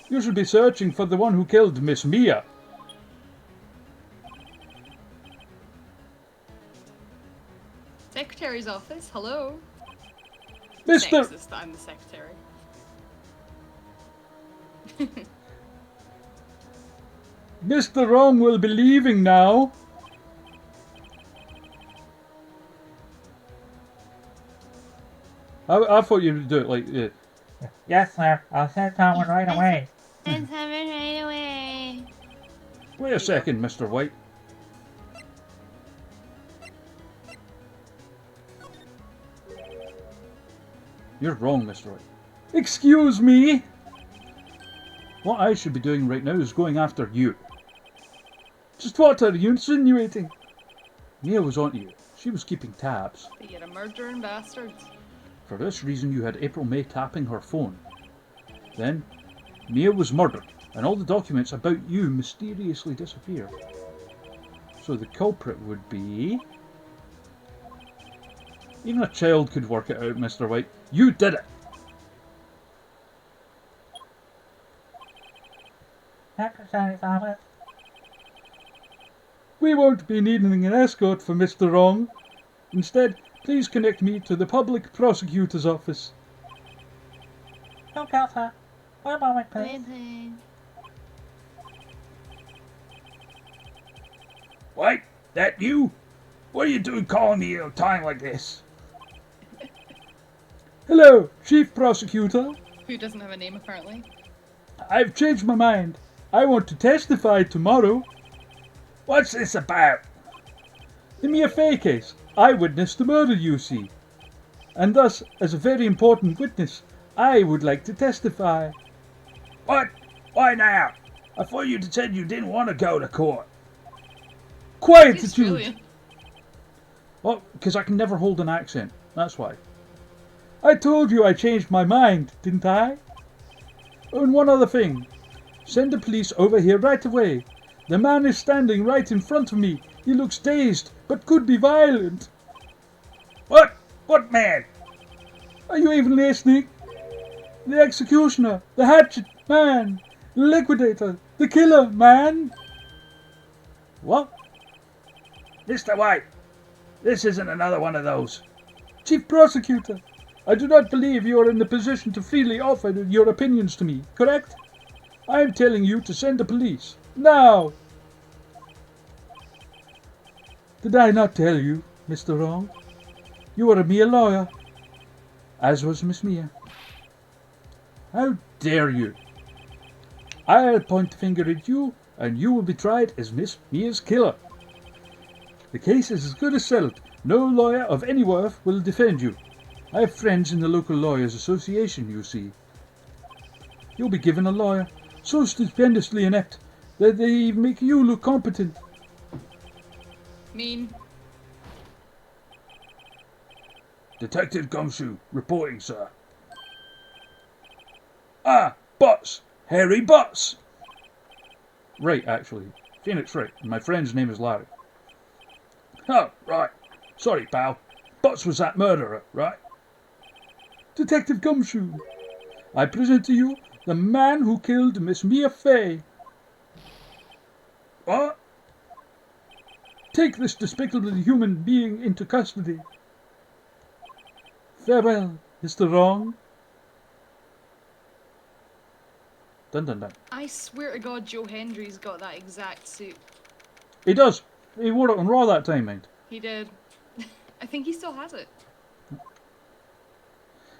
You should be searching for the one who killed Miss Mia. Secretary's office, hello. Mr. Sexist that I'm the secretary. Mr. Wrong will be leaving now. I thought you'd do it like... Yes, sir. I'll send someone right away. Send someone right away. Wait a second, Mr. White. You're wrong, Mr. White. Excuse me? What I should be doing right now is going after you. Just what are you insinuating? Mia was onto you. She was keeping tabs. But you're a murdering bastard. For this reason, you had April May tapping her phone. Then, Mia was murdered, and all the documents about you mysteriously disappeared. So the culprit would be... Even a child could work it out, Mr. White. You did it! Secretary's office. We won't be needing an escort for Mr. Wrong. Instead, please connect me to the public prosecutor's office. Okay, sir. One moment, please. Wait, please. White, that you? What are you doing calling me at a time like this? Hello, Chief Prosecutor. Who doesn't have a name, apparently. I've changed my mind. I want to testify tomorrow. What's this about? The Mia Fey case. I witnessed the murder, you see. And thus, as a very important witness, I would like to testify. What? Why now? I thought you said you didn't want to go to court. He's Quietude! Australian. Well, because I can never hold an accent. That's why. I told you I changed my mind, didn't I? Oh, and one other thing. Send the police over here right away. The man is standing right in front of me. He looks dazed, but could be violent. What? What man? Are you even listening? The executioner, the hatchet man, the liquidator, the killer man. What? Mr. White, this isn't another one of those. Chief Prosecutor, I do not believe you are in the position to freely offer your opinions to me, correct? I am telling you to send the police. Now! Did I not tell you, Mr. Wrong? You are a Mia lawyer, as was Miss Mia. How dare you? I'll point the finger at you, and you will be tried as Miss Mia's killer. The case is as good as settled. No lawyer of any worth will defend you. I have friends in the local lawyers' association, you see. You'll be given a lawyer so stupendously inept that they make you look competent. Mean. Detective Gumshoe, reporting, sir. Ah, Butts! Harry Butts! Right, actually. Phoenix Wright. My friend's name is Larry. Oh, right. Sorry, pal. Butts was that murderer, right? Detective Gumshoe, I present to you the man who killed Miss Mia Fey. What? Take this despicable human being into custody. Farewell, Mr. Wrong. Dun dun dun. I swear to God, Joe Hendry's got that exact suit. He does. He wore it on Raw that time, mind. He did. I think he still has it.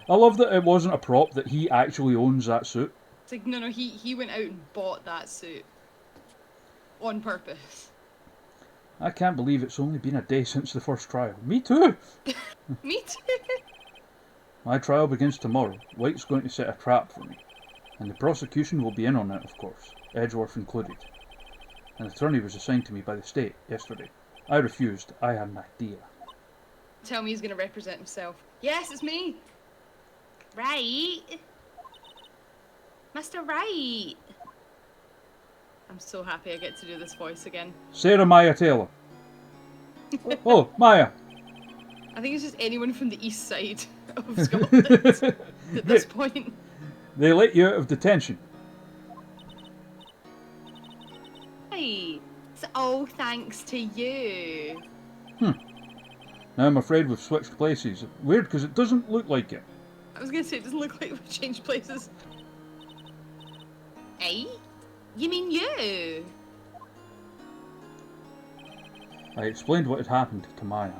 I love that it wasn't a prop, that he actually owns that suit. It's like, no, he went out and bought that suit. On purpose. I can't believe it's only been a day since the first trial. Me too. Me too. My trial begins tomorrow. White's going to set a trap for me. And the prosecution will be in on it, of course, Edgeworth included. An attorney was assigned to me by the state yesterday. I refused. I had an idea. Tell me he's going to represent himself. Yes, it's me. Right. Mr. Wright. I'm so happy I get to do this voice again. Sarah Maya Taylor. Oh, Maya. I think it's just anyone from the east side of Scotland at this point. They let you out of detention. Right. It's all thanks to you. Now I'm afraid we've switched places. Weird, because it doesn't look like it. I was gonna say, it doesn't look like we've changed places. Eh? You mean you? I explained what had happened to Maya.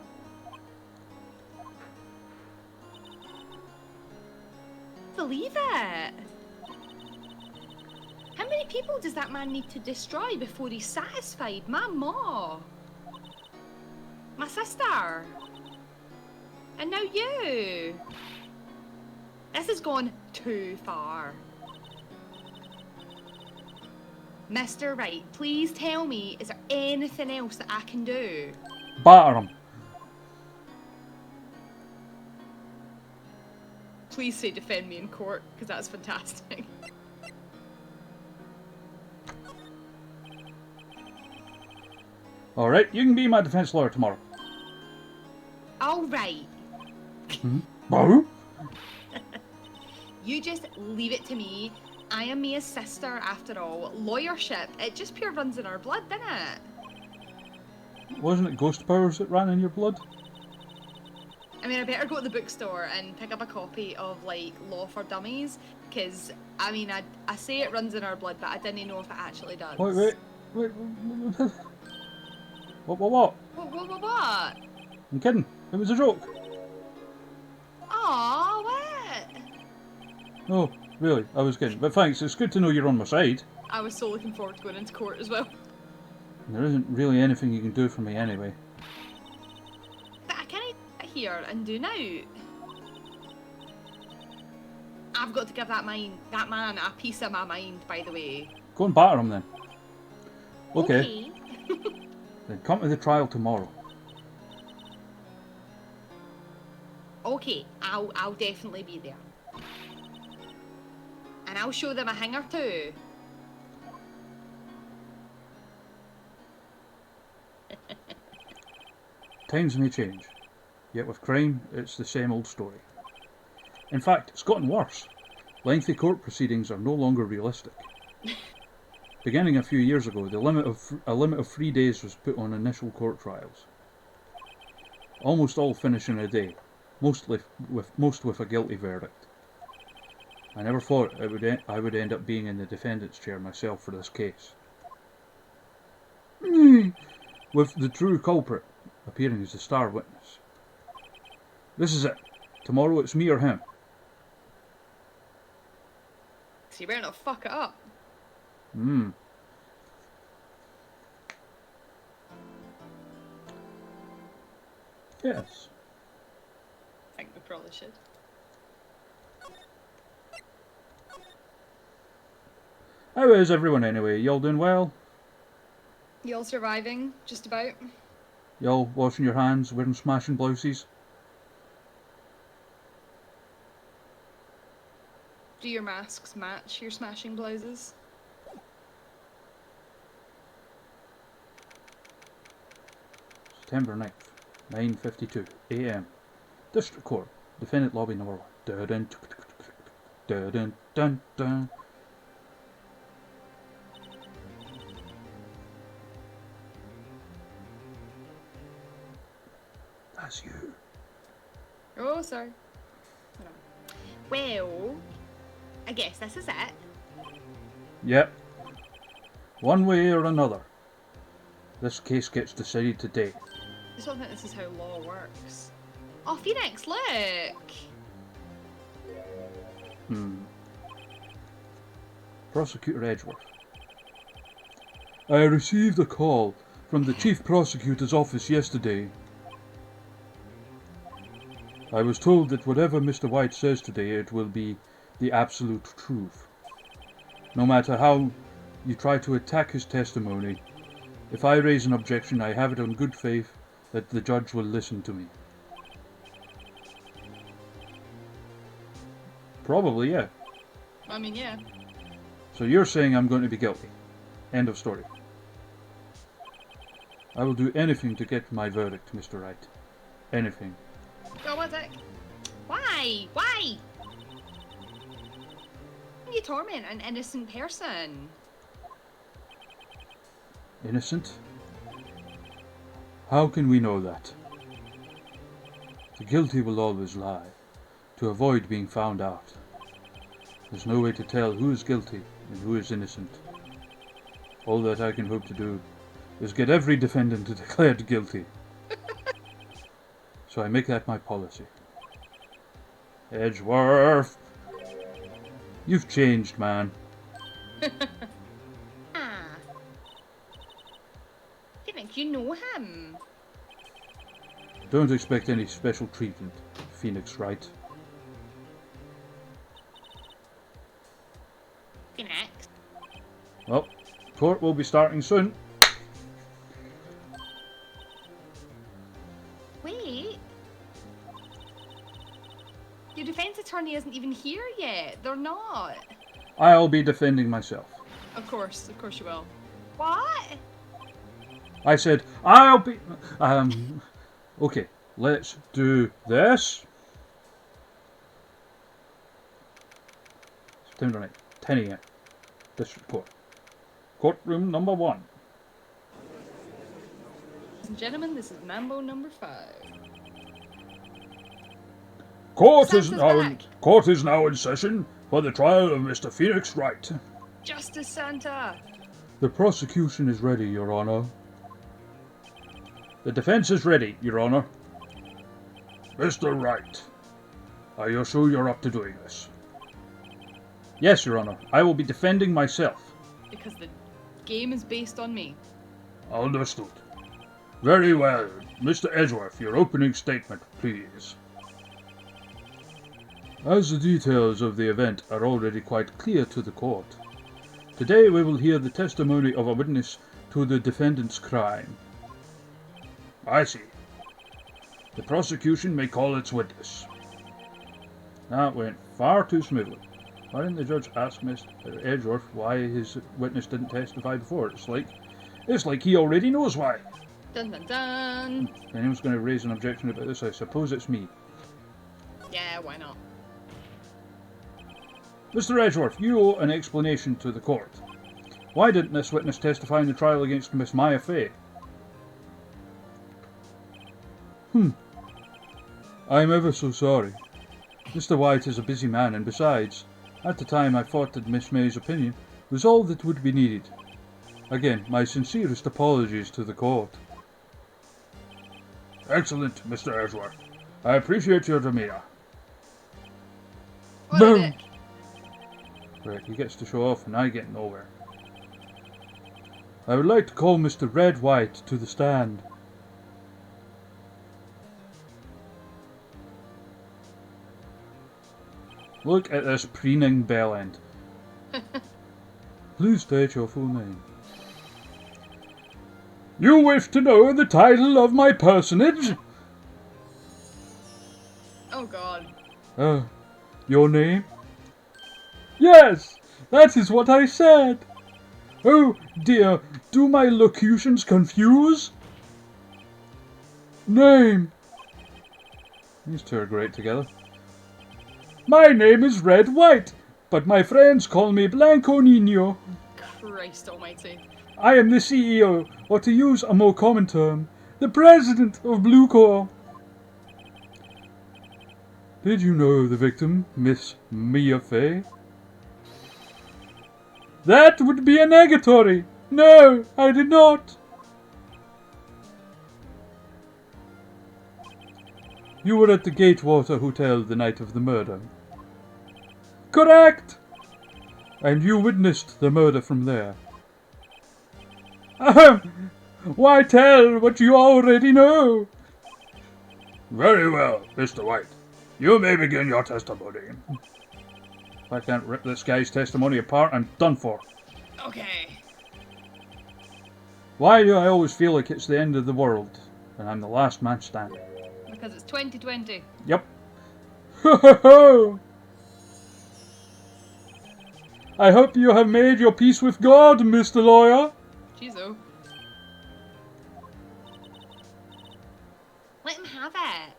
Believe it. How many people does that man need to destroy before he's satisfied? My ma. My sister. And now you. This has gone too far. Mr. Wright, please tell me, is there anything else that I can do? Batter him. Please say defend me in court, because that's fantastic. Alright, you can be my defense lawyer tomorrow. All right. Boo? You just leave it to me. I am Mia's sister after all. Lawyership, it just pure runs in our blood, doesn't it? Wasn't it ghost powers that ran in your blood? I mean, I better go to the bookstore and pick up a copy of, like, Law for Dummies, because, I mean, I say it runs in our blood, but I didn't know if it actually does. Wait. What? What? I'm kidding. It was a joke. Aw, what? Oh, really? I was kidding. But thanks, it's good to know you're on my side. I was so looking forward to going into court as well. There isn't really anything you can do for me anyway. But can I sit here and do now? I've got to give that man a piece of my mind, by the way. Go and batter him then. Okay. Then come to the trial tomorrow. Okay, I'll definitely be there. And I'll show them a hanger too. Times may change, yet with crime, it's the same old story. In fact, it's gotten worse. Lengthy court proceedings are no longer realistic. Beginning a few years ago, a limit of 3 days was put on initial court trials. Almost all finish in a day, most with a guilty verdict. I never thought I would end up being in the defendant's chair myself for this case. With the true culprit appearing as the star witness. This is it. Tomorrow it's me or him. So you better not fuck it up. Yes. I think we probably should. How is everyone anyway? Y'all doing well? You all surviving? Just about? Y'all washing your hands, wearing smashing blouses? Do your masks match your smashing blouses? September 9th, 9:52 AM. District Court, Defendant Lobby Number 1. Dun dun dun dun dun. That's you. Oh, sorry. Well, I guess this is it. Yep. One way or another, this case gets decided today. I just don't think this is how law works. Oh, Phoenix, look! Prosecutor Edgeworth. I received a call from the Chief Prosecutor's office yesterday. I was told that whatever Mr. White says today, it will be the absolute truth. No matter how you try to attack his testimony, if I raise an objection, I have it on good faith that the judge will listen to me. Probably, yeah. I mean, yeah. So you're saying I'm going to be guilty. End of story. I will do anything to get my verdict, Mr. Wright. Anything. Go on, Dick. Why? Why? You torment an innocent person. Innocent? How can we know that? The guilty will always lie, to avoid being found out. There's no way to tell who is guilty and who is innocent. All that I can hope to do is get every defendant declared guilty. So I make that my policy. Edgeworth! You've changed, man. Ah. Didn't you know him? Don't expect any special treatment, Phoenix Wright. Phoenix. Well, court will be starting soon. Wait. Your defense attorney isn't even here yet. They're not. I'll be defending myself. Of course you will. What? I said, I'll be... Okay, let's do this. September 9th, 10 a.m. District Court. Courtroom number 1. Ladies and gentlemen, this is Mambo number 5. Court Santa's back. Court is now in session for the trial of Mr. Phoenix Wright. Justice Santa! The prosecution is ready, Your Honor. The defense is ready, Your Honor. Mr. Wright, are you sure you're up to doing this? Yes, Your Honor. I will be defending myself. Because the game is based on me. Understood. Very well. Mr. Edgeworth, your opening statement, please. As the details of the event are already quite clear to the court, today we will hear the testimony of a witness to the defendant's crime. I see. The prosecution may call its witness. That went far too smoothly. Why didn't the judge ask Mr. Edgeworth why his witness didn't testify before? It's like he already knows why. Dun dun dun! If anyone's going to raise an objection about this, I suppose it's me. Yeah, why not? Mr. Edgeworth, you owe an explanation to the court. Why didn't this witness testify in the trial against Miss Maya Fay? I'm ever so sorry. Mr. White is a busy man, and besides, at the time I thought that Miss May's opinion was all that would be needed. Again, my sincerest apologies to the court. Excellent, Mr. Edgeworth. I appreciate your demeanor. What a dick. Right, he gets to show off and I get nowhere. I would like to call Mr. Red White to the stand. Look at this preening bell end. Please state your full name. You wish to know the title of my personage? Oh god. Your name? Yes, that is what I said. Oh dear, do my locutions confuse? Name. These two are great together. My name is Red White, but my friends call me Blanco Nino. Christ almighty. I am the CEO, or to use a more common term, the president of Blue Corps. Did you know the victim, Miss Mia Fay? That would be a negatory. No, I did not. You were at the Gatewater Hotel the night of the murder. Correct. And you witnessed the murder from there. Why tell what you already know? Very well, Mr. White. You may begin your testimony. If I can't rip this guy's testimony apart, I'm done for. Okay. Why do I always feel like it's the end of the world, and I'm the last man standing? Because it's 2020. Yep. Ho ho ho! I hope you have made your peace with God, Mr. Lawyer. Jeez oh. Let him have it.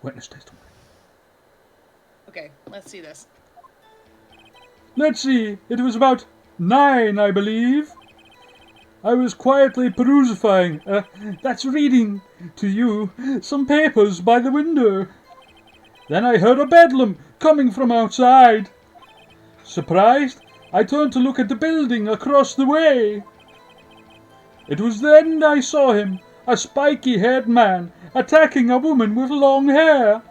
Witness testimony. Okay, let's see this. Let's see, it was about 9, I believe. I was quietly that's reading to you, some papers by the window. Then I heard a bedlam coming from outside. Surprised, I turned to look at the building across the way. It was then I saw him, a spiky-haired man, attacking a woman with long hair.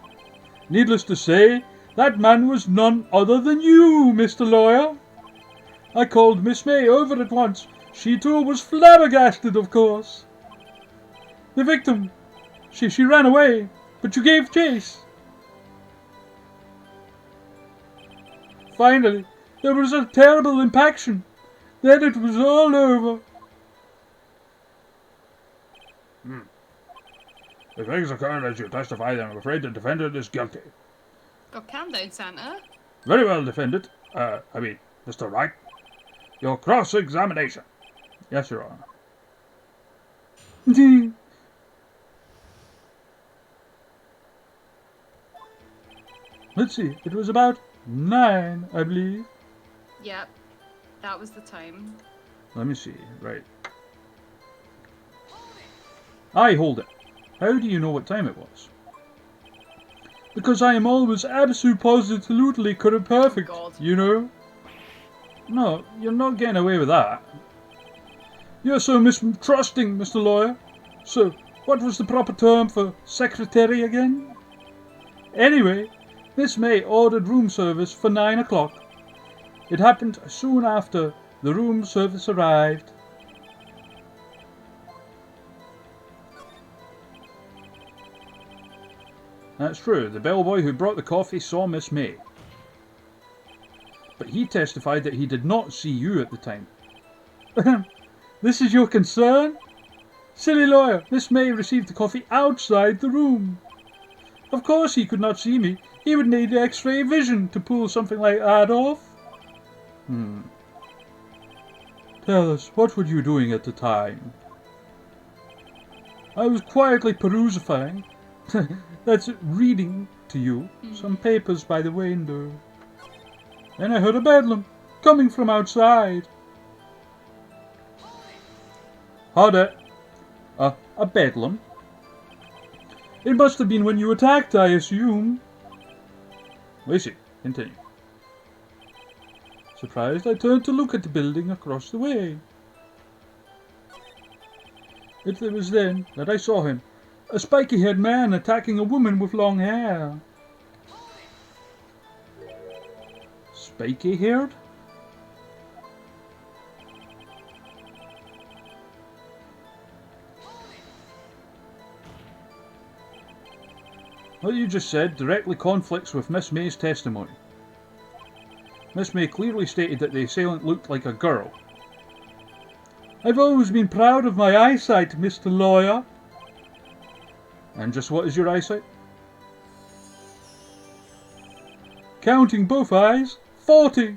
Needless to say, that man was none other than you, Mr. Lawyer. I called Miss May over at once. She too was flabbergasted, of course. The victim, she ran away, but you gave chase. Finally, there was a terrible impaction. Then it was all over. If things occurred as you testify, then I'm afraid the defendant is guilty. Oh, calm down, Santa. Very well, defendant. Mr. Wright. Your cross-examination. Yes, Your Honor. Let's see, it was about 9, I believe. Yep, that was the time. Let me see, right. I hold it. How do you know what time it was? Because I am always absolutely perfect, God. you know? No, you're not getting away with that. You're so mistrusting, Mr. Lawyer. So, what was the proper term for secretary again? Anyway, Miss May ordered room service for 9 o'clock. It happened soon after the room service arrived. That's true, the bellboy who brought the coffee saw Miss May. But he testified that he did not see you at the time. This is your concern? Silly lawyer, Miss May received the coffee outside the room. Of course he could not see me. He would need X-ray vision to pull something like that off. Tell us, what were you doing at the time? I was quietly perusifying. That's reading to you some papers by the window. Then I heard a bedlam coming from outside. Heard it? A bedlam? It must have been when you attacked, I assume. Lacey, continue. Surprised, I turned to look at the building across the way. It was then that I saw him, a spiky-haired man attacking a woman with long hair. Spiky-haired? What you just said directly conflicts with Miss May's testimony. Miss May clearly stated that the assailant looked like a girl. I've always been proud of my eyesight, Mr. Lawyer. And just what is your eyesight? Counting both eyes, 40.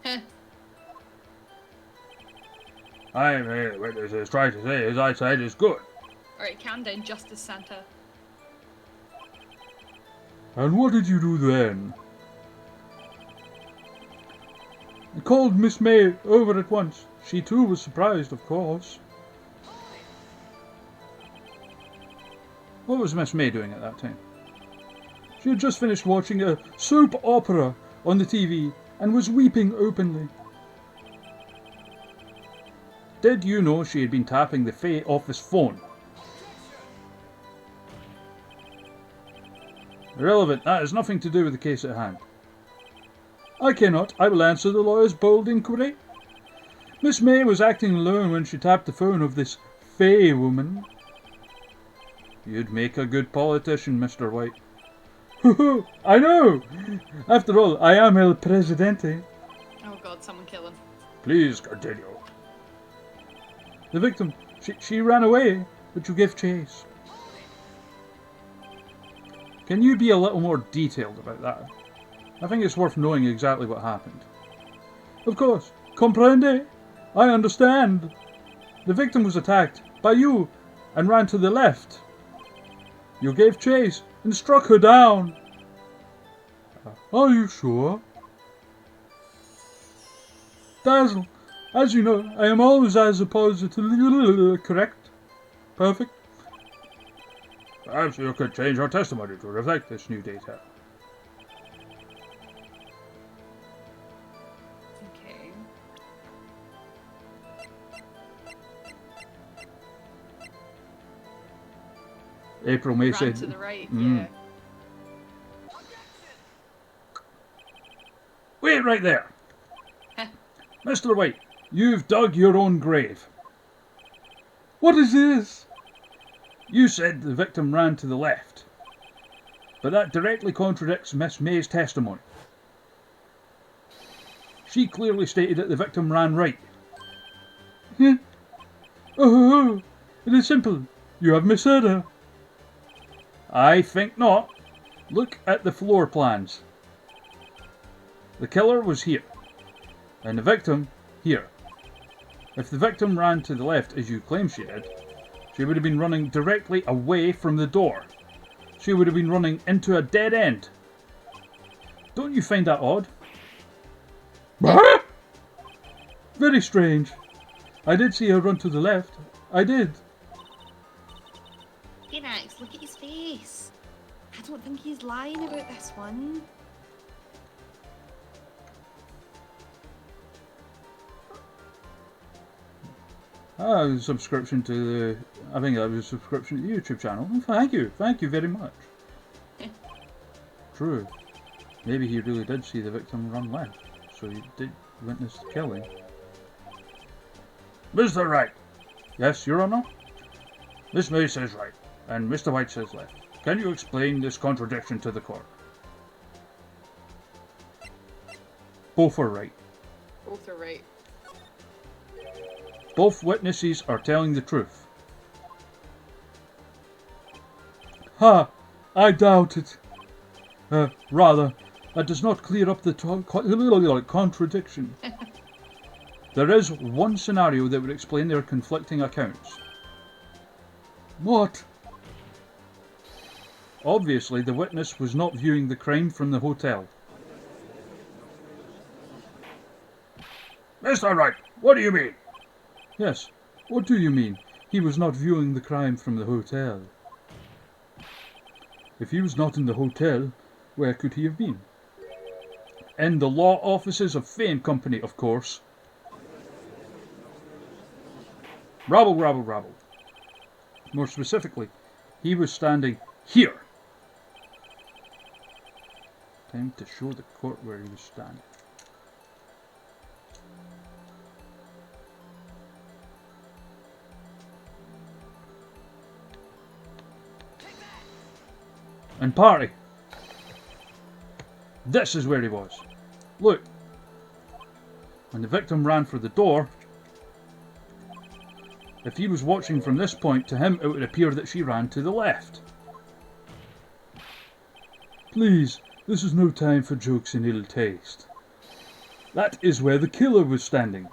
The witness is trying to say his eyesight is good. Alright, calm down, Justice Santa. And what did you do then? I called Miss May over at once. She too was surprised, of course. What was Miss May doing at that time? She had just finished watching a soap opera on the TV and was weeping openly. Did you know she had been tapping the Faye office phone? Irrelevant, that has nothing to do with the case at hand. I cannot. I will answer the lawyer's bold inquiry. Miss May was acting alone when she tapped the phone of this Faye woman. You'd make a good politician, Mr. White. I know! After all, I am El Presidente. Oh god, someone kill him. Please continue. The victim, she ran away, but you gave chase. Can you be a little more detailed about that? I think it's worth knowing exactly what happened. Of course, comprende? I understand. The victim was attacked by you, and ran to the left. You gave chase and struck her down. Are you sure? Dazzle, as you know, I am always as opposed to correct. Perfect. Perhaps you could change your testimony to reflect this new data. Okay. April May Ran said, to the right, Mm. yeah. Wait right there. Mr. White, you've dug your own grave. What is this? You said the victim ran to the left, but that directly contradicts Miss May's testimony. She clearly stated that the victim ran right. Oh, it is simple. You have misheard her. I think not. Look at the floor plans. The killer was here, and the victim here. If the victim ran to the left as you claim she did, she would have been running directly away from the door. She would have been running into a dead end. Don't you find that odd? Very strange. I did see her run to the left. I did. Phoenix, look at his face. I don't think he's lying about this one. Subscription to the... I think that was a subscription to the YouTube channel. Oh, thank you very much. True. Maybe he really did see the victim run left, so he did witness the killing. Mr. Wright, Yes, Your Honour? Miss May says right, and Mr. White says left. Can you explain this contradiction to the court? Both are right. Both are right. Both witnesses are telling the truth. Ha! I doubt it. Rather, that does not clear up the contradiction. There is one scenario that would explain their conflicting accounts. What? Obviously, the witness was not viewing the crime from the hotel. Mr. Wright, what do you mean? Yes, what do you mean? He was not viewing the crime from the hotel. If he was not in the hotel, where could he have been? In the law offices of Fane Company, of course. Rabble, rabble, rabble. More specifically, he was standing here. Time to show the court where he was standing. And party. This is where he was. Look. When the victim ran for the door, if he was watching from this point, to him it would appear that she ran to the left. Please, this is no time for jokes in ill taste. That is where the killer was standing.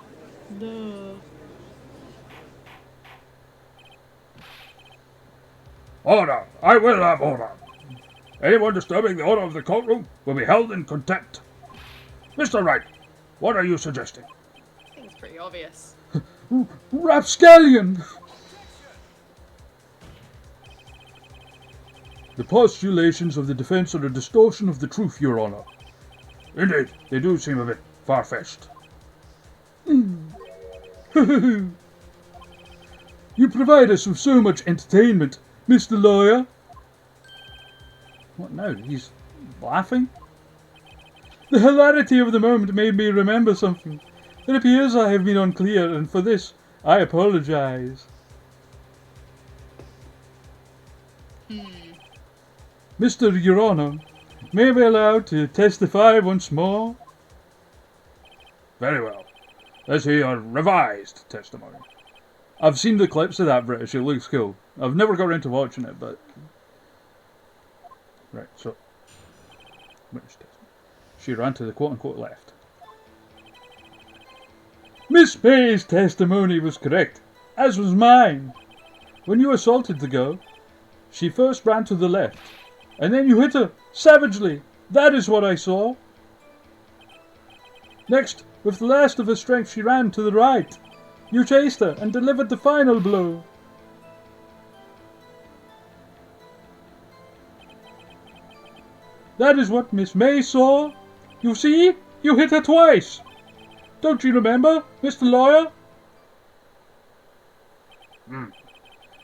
No. Order! I will have order! Anyone disturbing the order of the courtroom will be held in contempt. Mr. Wright, what are you suggesting? I think it's pretty obvious. Rapscallion! The postulations of the defence are a distortion of the truth, Your Honour. Indeed, they do seem a bit far-fetched. You provide us with so much entertainment, Mr. Lawyer. What now? He's laughing? The hilarity of the moment made me remember something. It appears I have been unclear, and for this, I apologise. Mr. Your Honour, may I be allowed to testify once more? Very well. Let's hear your revised testimony. I've seen the clips of that British, it looks cool. I've never got around to watching it, but... Right, so... British testimony. She ran to the quote-unquote left. Miss May's testimony was correct, as was mine. When you assaulted the girl, she first ran to the left, and then you hit her savagely. That is what I saw. Next, with the last of her strength, she ran to the right. You chased her and delivered the final blow. That is what Miss May saw. You see? You hit her twice. Don't you remember, Mr. Lawyer?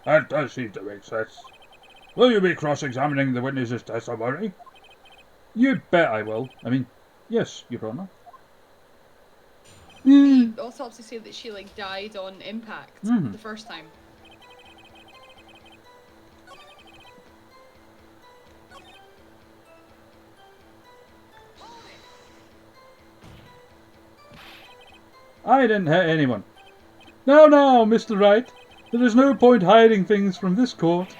That does seem to make sense. Will you be cross-examining the witness's testimony? You bet I will. I mean, yes, Your Honour. The autopsy said that she like died on impact the first time. I didn't hit anyone. Now, Mr. Wright. There is no point hiding things from this court.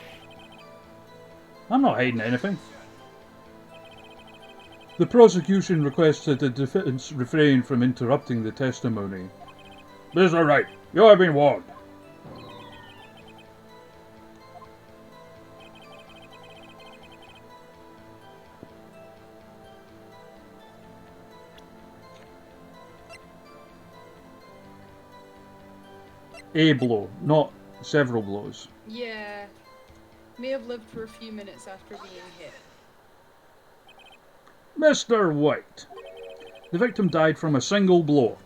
I'm not hiding anything. The prosecution requests that the defense refrain from interrupting the testimony. Mr. Wright, you have been warned. A blow, not several blows. Yeah. May have lived for a few minutes after being hit. Mr. White. The victim died from a single blow.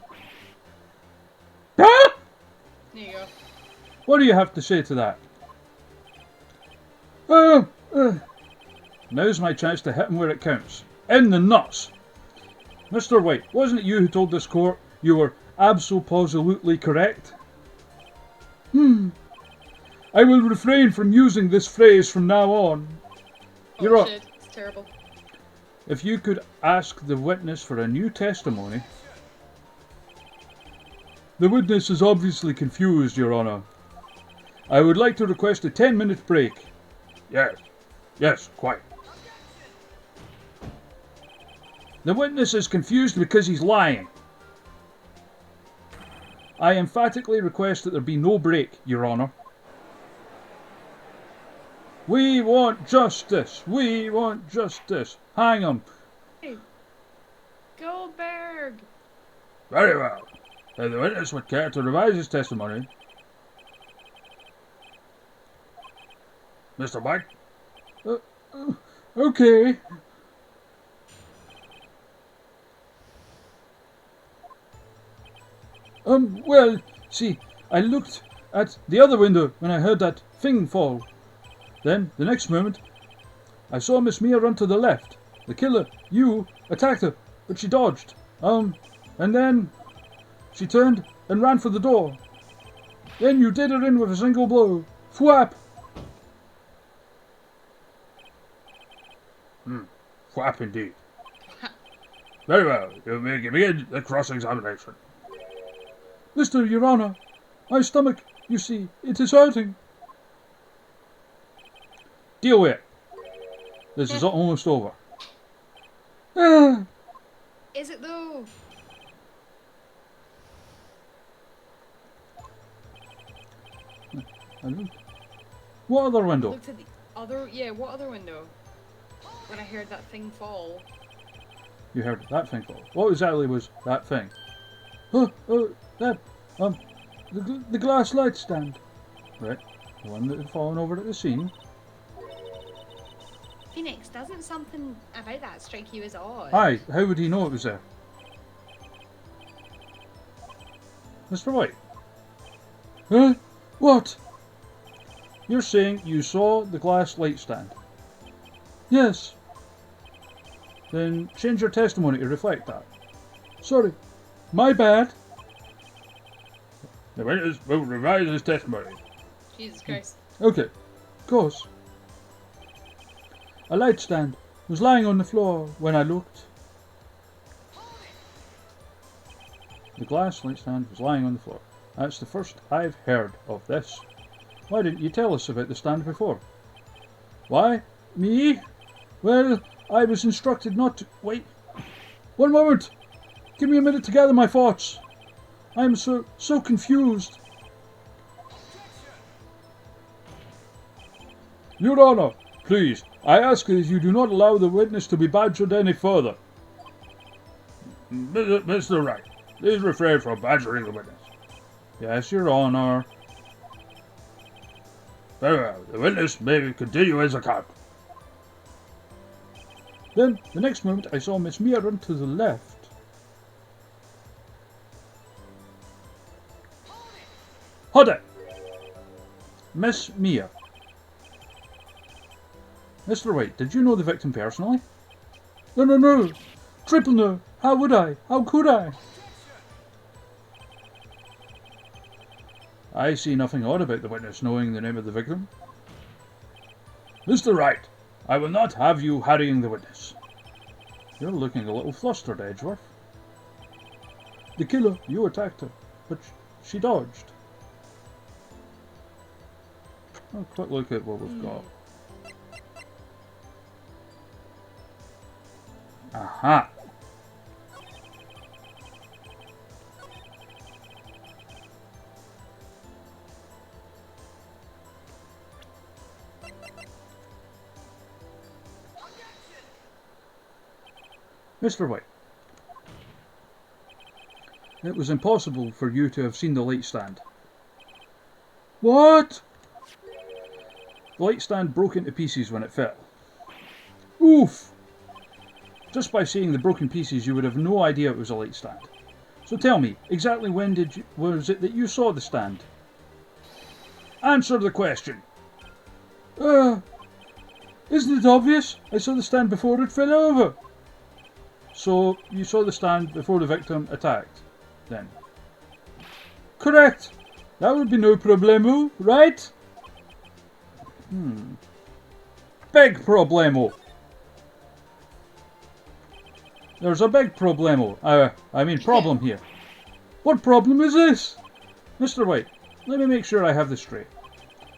Ah! There you go. What do you have to say to that? Now's my chance to hit him where it counts. In the nuts. Mr. White, wasn't it you who told this court you were absolutely correct? I will refrain from using this phrase from now on. You're up. Shit. It's terrible. If you could ask the witness for a new testimony. The witness is obviously confused, Your Honour. I would like to request a 10-minute break. Yes, quite. The witness is confused because he's lying. I emphatically request that there be no break, Your Honour. We want justice. We want justice. Hang him. Hey. Goldberg! Very well. If the witness would care to revise his testimony. Mr. White? Okay. Well, see, I looked at the other window when I heard that thing fall. Then, the next moment, I saw Miss Mia run to the left. The killer, you, attacked her, but she dodged. And then she turned and ran for the door. Then you did her in with a single blow. Thwap! Whap indeed. Very well. You may begin the cross-examination. Your Honour, my stomach, you see, it is hurting. Deal with it. This is almost over. Is it though? What other window? Looked at the other. Yeah, what other window? When I heard that thing fall. You heard that thing fall. What exactly was that thing? The glass light stand. Right, the one that had fallen over at the scene. Phoenix, doesn't something about that strike you as odd? Aye, how would he know it was there? Mr. White? What? You're saying you saw the glass light stand? Yes. Then change your testimony to reflect that. Sorry, my bad. The witness will revise his testimony. Jesus Christ. Okay, of course. A light stand was lying on the floor when I looked. The glass light stand was lying on the floor. That's the first I've heard of this. Why didn't you tell us about the stand before? Why? Me? Well, I was instructed not to... Wait. One moment. Give me a minute to gather my thoughts. I am so confused. Your Honor, please, I ask that you do not allow the witness to be badgered any further. Mr. Wright, please refrain from badgering the witness. Yes, Your Honor. Very well, the witness may continue his account. Then, the next moment, I saw Miss Mia run to the left. Hold it! Miss Mia. Mr. White, did you know the victim personally? No, no, no! Triple no! How would I? How could I? I see nothing odd about the witness knowing the name of the victim. Mr. Wright, I will not have you harrying the witness. You're looking a little flustered, Edgeworth. The killer, you attacked her, but she dodged. A quick look at what we've got. Aha! Mr. White, it was impossible for you to have seen the light stand. What? The light stand broke into pieces when it fell. Oof! Just by seeing the broken pieces, you would have no idea it was a light stand. So tell me, exactly when was it that you saw the stand? Answer the question. Isn't it obvious? I saw the stand before it fell over. So, you saw the stand before the victim attacked, then? Correct! That would be no problemo, right? Big problemo! There's a big problemo. I mean problem here. What problem is this? Mr. White, let me make sure I have this straight.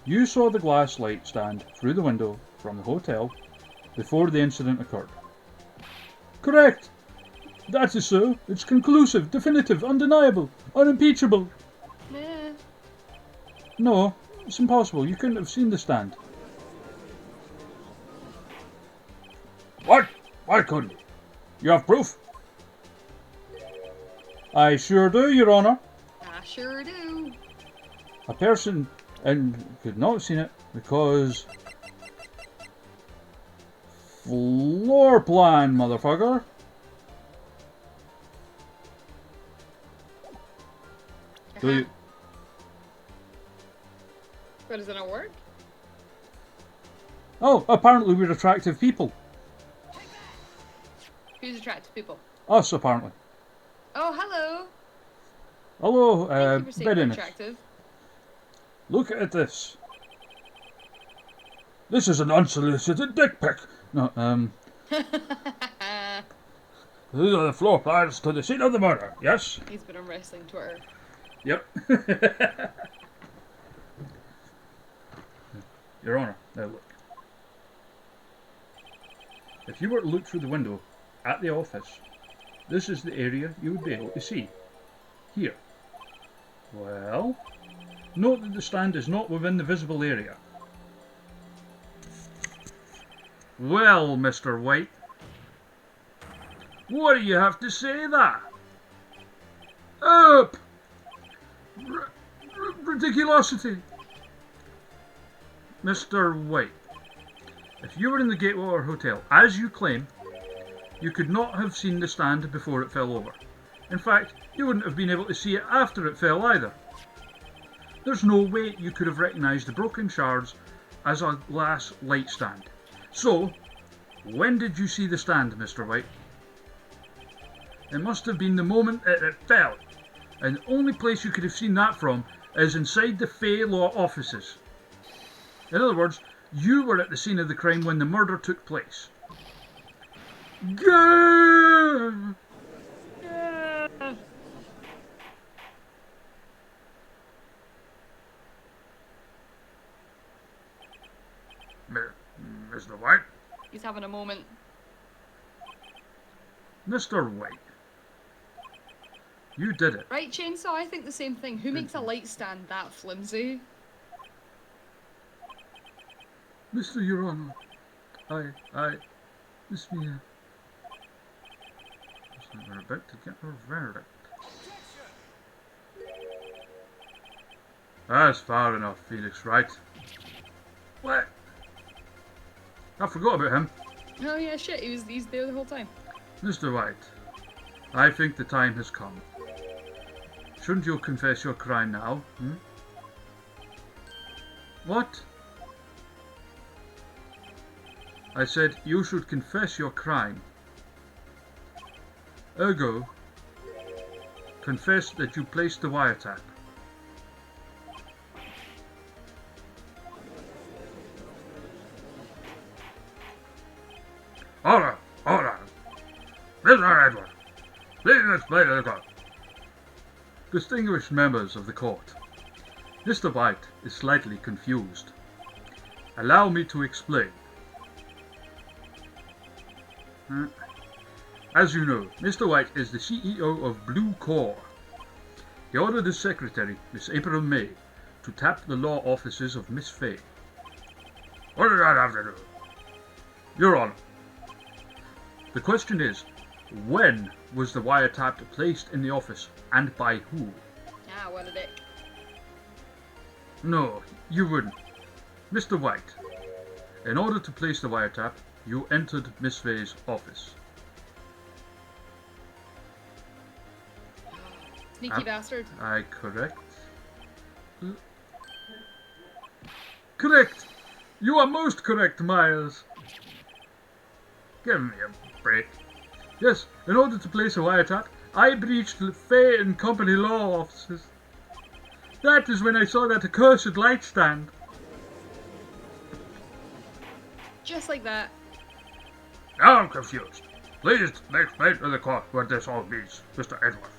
You saw the glass light stand through the window from the hotel before the incident occurred. Correct. That is so. It's conclusive, definitive, undeniable, unimpeachable. Yeah. No, it's impossible. You couldn't have seen the stand. What? Why couldn't you? You have proof? I sure do, Your Honor. I sure do. A person could not have seen it because floor plan, motherfucker. Do you? But does it not work? Oh, apparently we're attractive people. Who's attractive people? Us, apparently. Oh, hello. Hello, Thank you for saying we're bitterness. attractive. Look at this. This is an unsolicited dick pic. No, These are the floor plans to the scene of the murder, yes? He's been on wrestling Twitter. Yep. Your Honor, now look. If you were to look through the window at the office, this is the area you would be able to see. Here. Well, note that the stand is not within the visible area. Well, Mr. White, what do you have to say that? Up! Ridiculosity! Mr. White, if you were in the Gatewater Hotel, as you claim, you could not have seen the stand before it fell over. In fact, you wouldn't have been able to see it after it fell either. There's no way you could have recognised the broken shards as a glass light stand. So, when did you see the stand, Mr. White? It must have been the moment it fell, and the only place you could have seen that from is inside the Fay Law offices. In other words, you were at the scene of the crime when the murder took place. Gah! Mr. White? He's having a moment. Mr. White, you did it. Right, Chainsaw, I think the same thing. Who makes a light stand that flimsy? Mr. Your Honor, Miss Mia. We're about to get her verdict. That's far enough, Phoenix Wright. What? I forgot about him. Oh yeah, shit, he's there the whole time. Mr. White, I think the time has come. Shouldn't you confess your crime now? What? I said you should confess your crime. Ergo, confess that you placed the wiretap. Order! Order! Mr. Edward, please explain the court. Distinguished members of the court, Mr. White is slightly confused. Allow me to explain. As you know, Mr. White is the CEO of Blue Corps. He ordered his secretary, Miss April May, to tap the law offices of Miss Fay. What does that have to do? Your Honor, the question is, when was the wiretap placed in the office and by who? Ah, what a dick. No, you wouldn't. Mr. White, in order to place the wiretap, you entered Miss Fay's office. Sneaky bastard. Correct? Correct! You are most correct, Miles. Give me a break. Yes, in order to place a wiretap, I breached Fay and Company law offices. That is when I saw that accursed light stand. Just like that. Now I'm confused. Please explain to the court what this all means, Mr. Edward.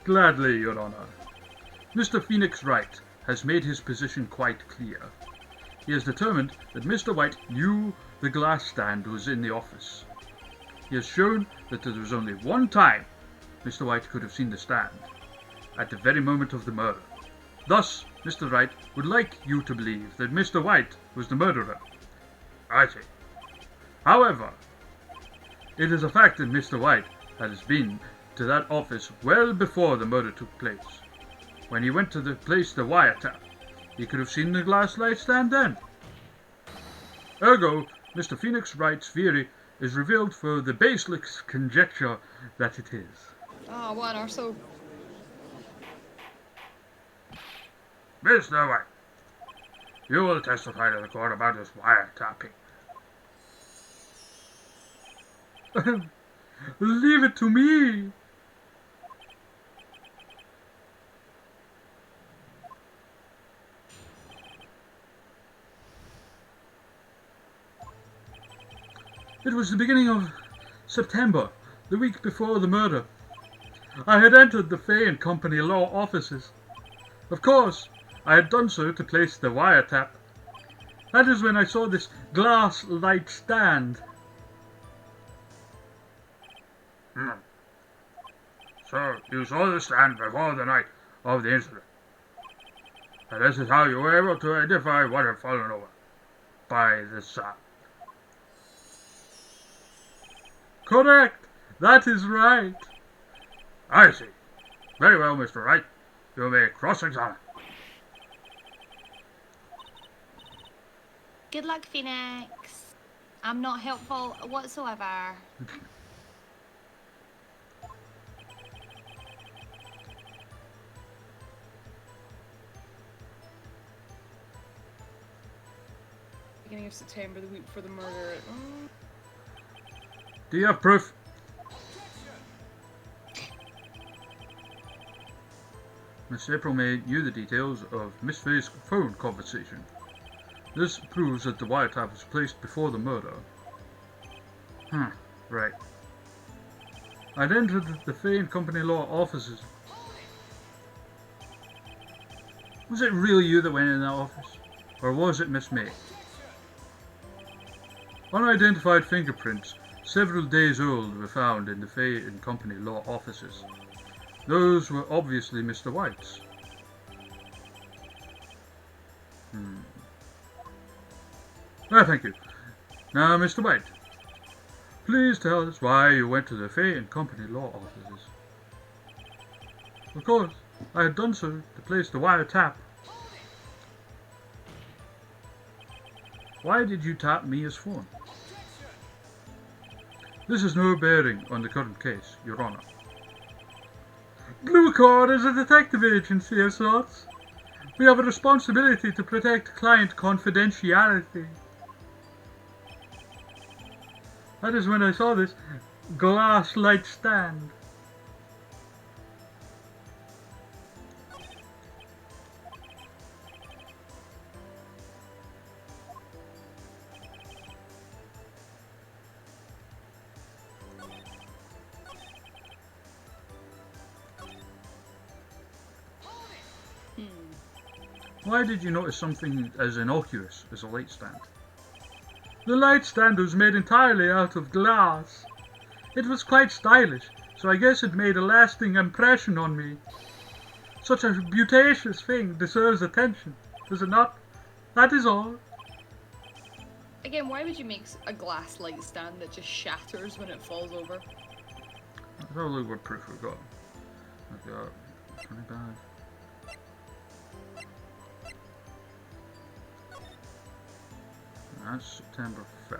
Gladly, Your Honor. Mr. Phoenix Wright has made his position quite clear. He has determined that Mr. White knew the glass stand was in the office. He has shown that there was only one time Mr. White could have seen the stand, at the very moment of the murder. Thus, Mr. Wright would like you to believe that Mr. White was the murderer. I see. However, it is a fact that Mr. White has been to that office well before the murder took place. When he went to place the wiretap, he could have seen the glass light stand then. Ergo, Mr. Phoenix Wright's theory is revealed for the baseless conjecture that it is. Ah, what an arsehole. Mr. White, you will testify to the court about this wiretapping. Leave it to me. It was the beginning of September, the week before the murder. I had entered the Fay and Company law offices. Of course, I had done so to place the wiretap. That is when I saw this glass light stand. So, you saw the stand before the night of the incident. And this is how you were able to identify what had fallen over by the sound. Correct! That is right. I see. Very well, Mr. Wright. You may cross-examine. Good luck, Phoenix. I'm not helpful whatsoever. Beginning of September, the week before the murder. Oh. Do you have proof? Miss April May knew the details of Miss Fay's phone conversation. This proves that the wiretap was placed before the murder. Right. I'd entered the Fay and Company law offices. Was it really you that went in that office? Or was it Miss May? Unidentified fingerprints, several days old, were found in the Fay and Company law offices. Those were obviously Mr. White's. Thank you. Now, Mr. White, please tell us why you went to the Fay and Company law offices. Of course, I had done so to place the wiretap. Why did you tap Mia's phone? This has no bearing on the current case, Your Honor. Blue Cord is a detective agency of sorts. We have a responsibility to protect client confidentiality. That is when I saw this glass light stand. Why did you notice something as innocuous as a light stand? The light stand was made entirely out of glass. It was quite stylish, so I guess it made a lasting impression on me. Such a beauteous thing deserves attention, does it not? That is all. Again, why would you make a glass light stand that just shatters when it falls over? Let's have a look what proof we've got. I've got 25. That's September 5th.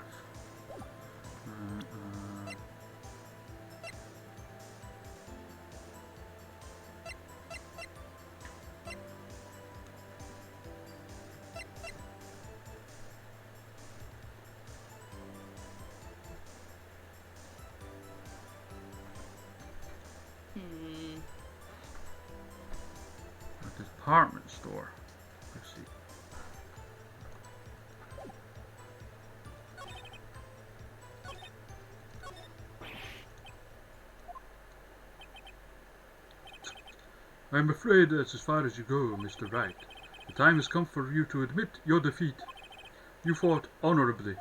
At the department store. Let's see. I'm afraid that's as far as you go, Mr. Wright. The time has come for you to admit your defeat. You fought honorably.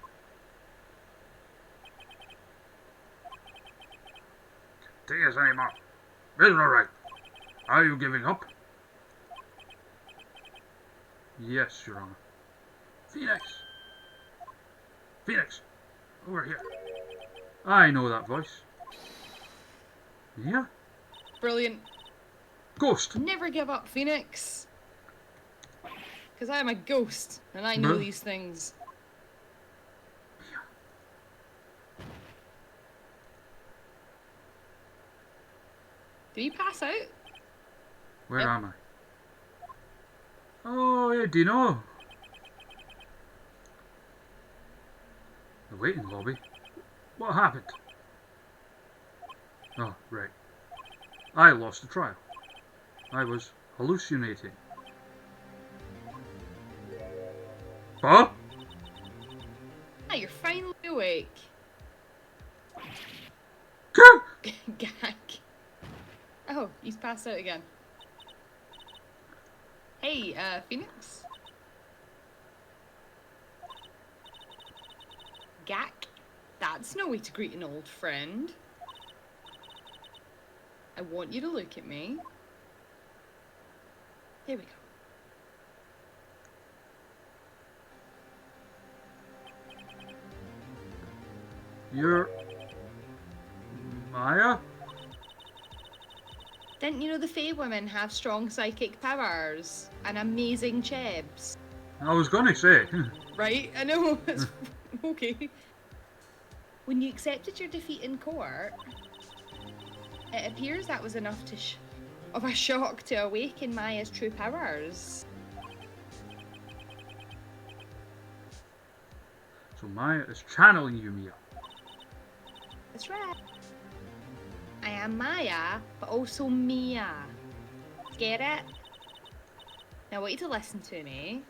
Take us anymore. Mr. Wright, are you giving up? Yes, Your Honor. Phoenix! Phoenix! Over here. I know that voice. Yeah? Brilliant. Ghost! Never give up, Phoenix. Because I am a ghost, and I know No. these things. Did he pass out? Where Yep. am I? Oh, yeah, do you know? The waiting lobby? What happened? Oh, right. I lost the trial. I was hallucinating. Huh? Ah, you're finally awake. Gag. Oh, he's passed out again. Hey, Phoenix? Gak? That's no way to greet an old friend. I want you to look at me. Here we go. You're... Maya? Didn't you know the Fae women have strong psychic powers and amazing chebs? I was gonna say. Right? I know. It's okay. When you accepted your defeat in court, it appears that was enough of a shock to awaken Maya's true powers. So Maya is channeling you, Mia. That's right. I am Maya, but also Mia. Get it? Now I want you to listen to me.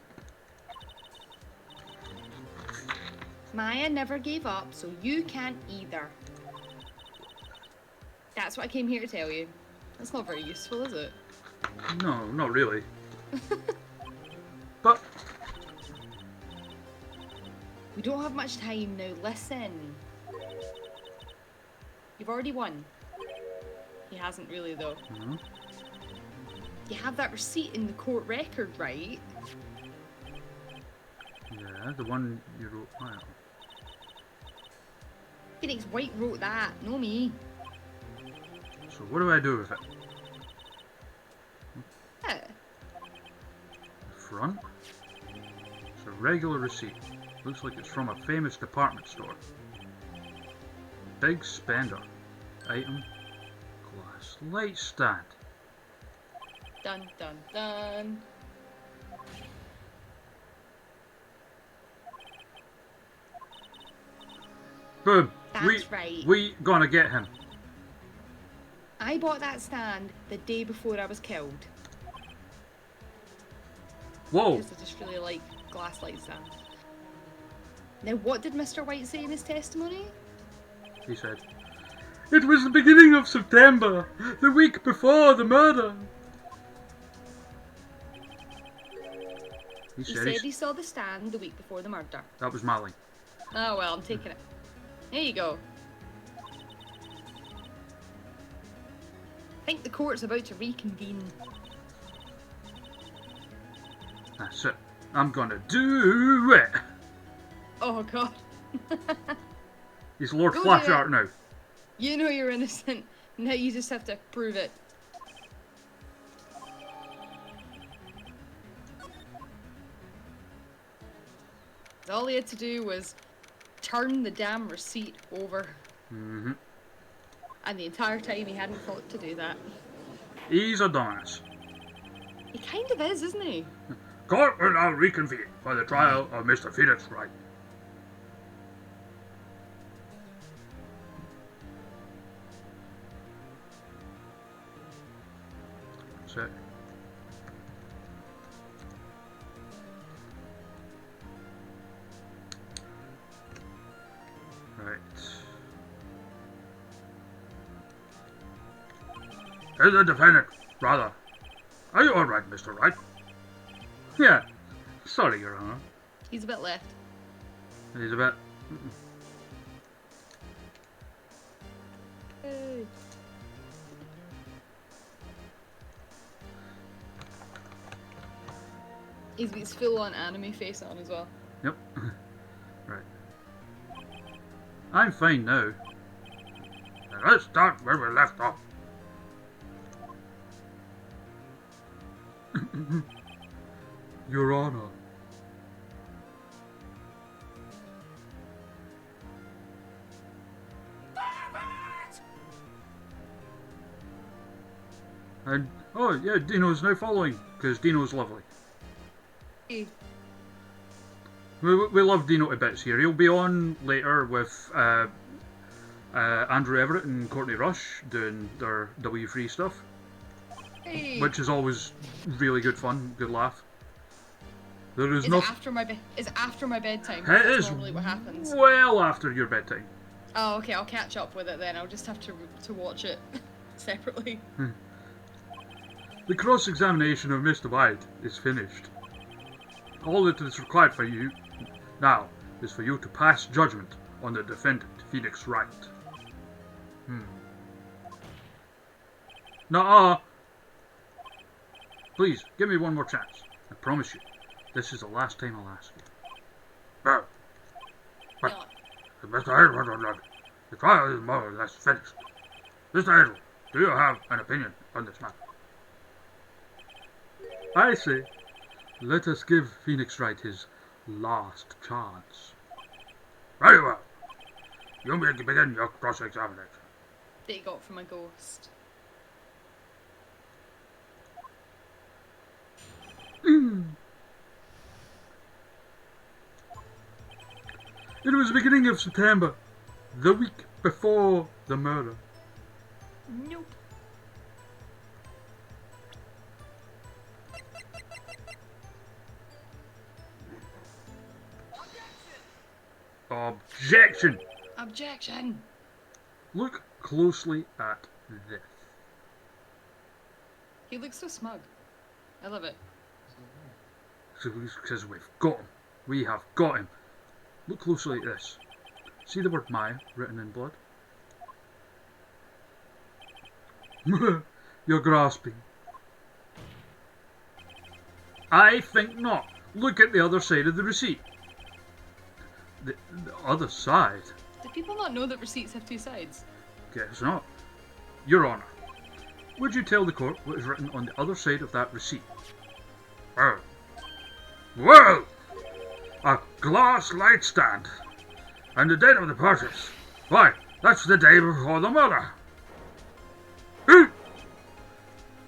Maya never gave up, so you can't either. That's what I came here to tell you. That's not very useful, is it? No, not really. But... We don't have much time now. Listen. You've already won. He hasn't really, though. Mhm. You have that receipt in the court record, right? Yeah, the one you wrote. Oh, Phoenix Wright wrote that, no me. so what do I do with it? Yeah. The front? It's a regular receipt. Looks like it's from a famous department store. Big spender. Item. Glass light stand. Dun dun dun. Boom. That's right. We gonna get him. I bought that stand the day before I was killed. Whoa. Because I just really like glass light stands. Now, what did Mr. White say in his testimony? He said. It was the beginning of September, the week before the murder. He said he saw the stand the week before the murder. That was Mally. Oh well, I'm taking it. There you go. I think the court's about to reconvene. That's it. I'm gonna do it. Oh god. He's Lord Go Flashheart now. You know you're innocent. Now you just have to prove it. All he had to do was turn the damn receipt over. Mm-hmm. And the entire time he hadn't thought to do that. He's a dumbass. He kind of is, isn't he? Court will now reconvene for the trial of Mr. Phoenix Wright. That's it. Right. Is the defendant, rather. Are you alright, Mr. Wright? Yeah. Sorry, Your Honor. He's a bit left. He's a bit. Hey. He's got his full on anime face on as well. Yep. Right. I'm fine now. Then let's start where we left off. Your Honor. And oh yeah, Dino's now following because Dino's lovely. Hey. We love Dino to bits here. He'll be on later with Andrew Everett and Courtney Rush doing their W3 stuff, Hey. which is always really good fun, good laugh. There is Is it nothing. after my is it after my bedtime? It That's is normally what happens. well after your bedtime. Oh, okay. I'll catch up with it then. I'll just have to watch it separately. The cross-examination of Mr. White is finished. All that is required for you now is for you to pass judgment on the defendant, Phoenix Wright. Nuh-uh. Please, give me one more chance. I promise you, this is the last time I'll ask you. Well, Mr. Edward, the trial is more or less finished. Mr. Edward, do you have an opinion on this matter? I say, let us give Phoenix Wright his last chance. Very well. You may begin your cross-examination. That you got from a ghost. It was the beginning of September, the week before the murder. Nope. Objection! Objection. Look closely at this. He looks so smug. I love it. Because we've got him. We have got him. Look closely at this. See the word Maya written in blood? You're grasping. I think not. Look at the other side of the receipt. The other side? Do people not know that receipts have two sides? Guess not. Your Honour, would you tell the court what is written on the other side of that receipt? Well, a glass light stand. And the date of the purchase. Why, that's the day before the murder.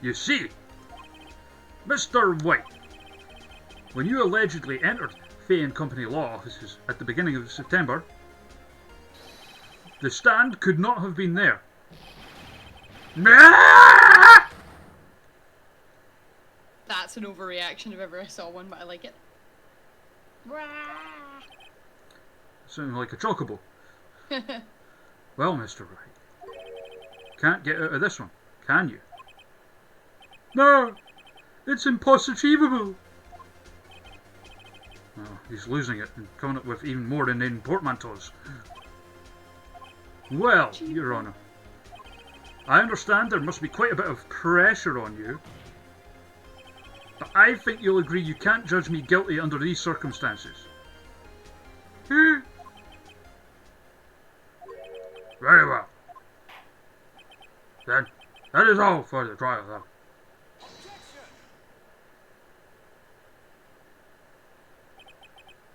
You see, Mr. White, when you allegedly entered Fay and Company law offices at the beginning of September, the stand could not have been there. That's an overreaction if ever I saw one, but I like it. Sounding like a chocobo. Well, Mr. Wright, can't get out of this one, can you? No, it's impossible. Oh, he's losing it and coming up with even more inane portmanteaus. Well, Your Honour, I understand there must be quite a bit of pressure on you, but I think you'll agree you can't judge me guilty under these circumstances. Very well. Then, that is all for the trial, though.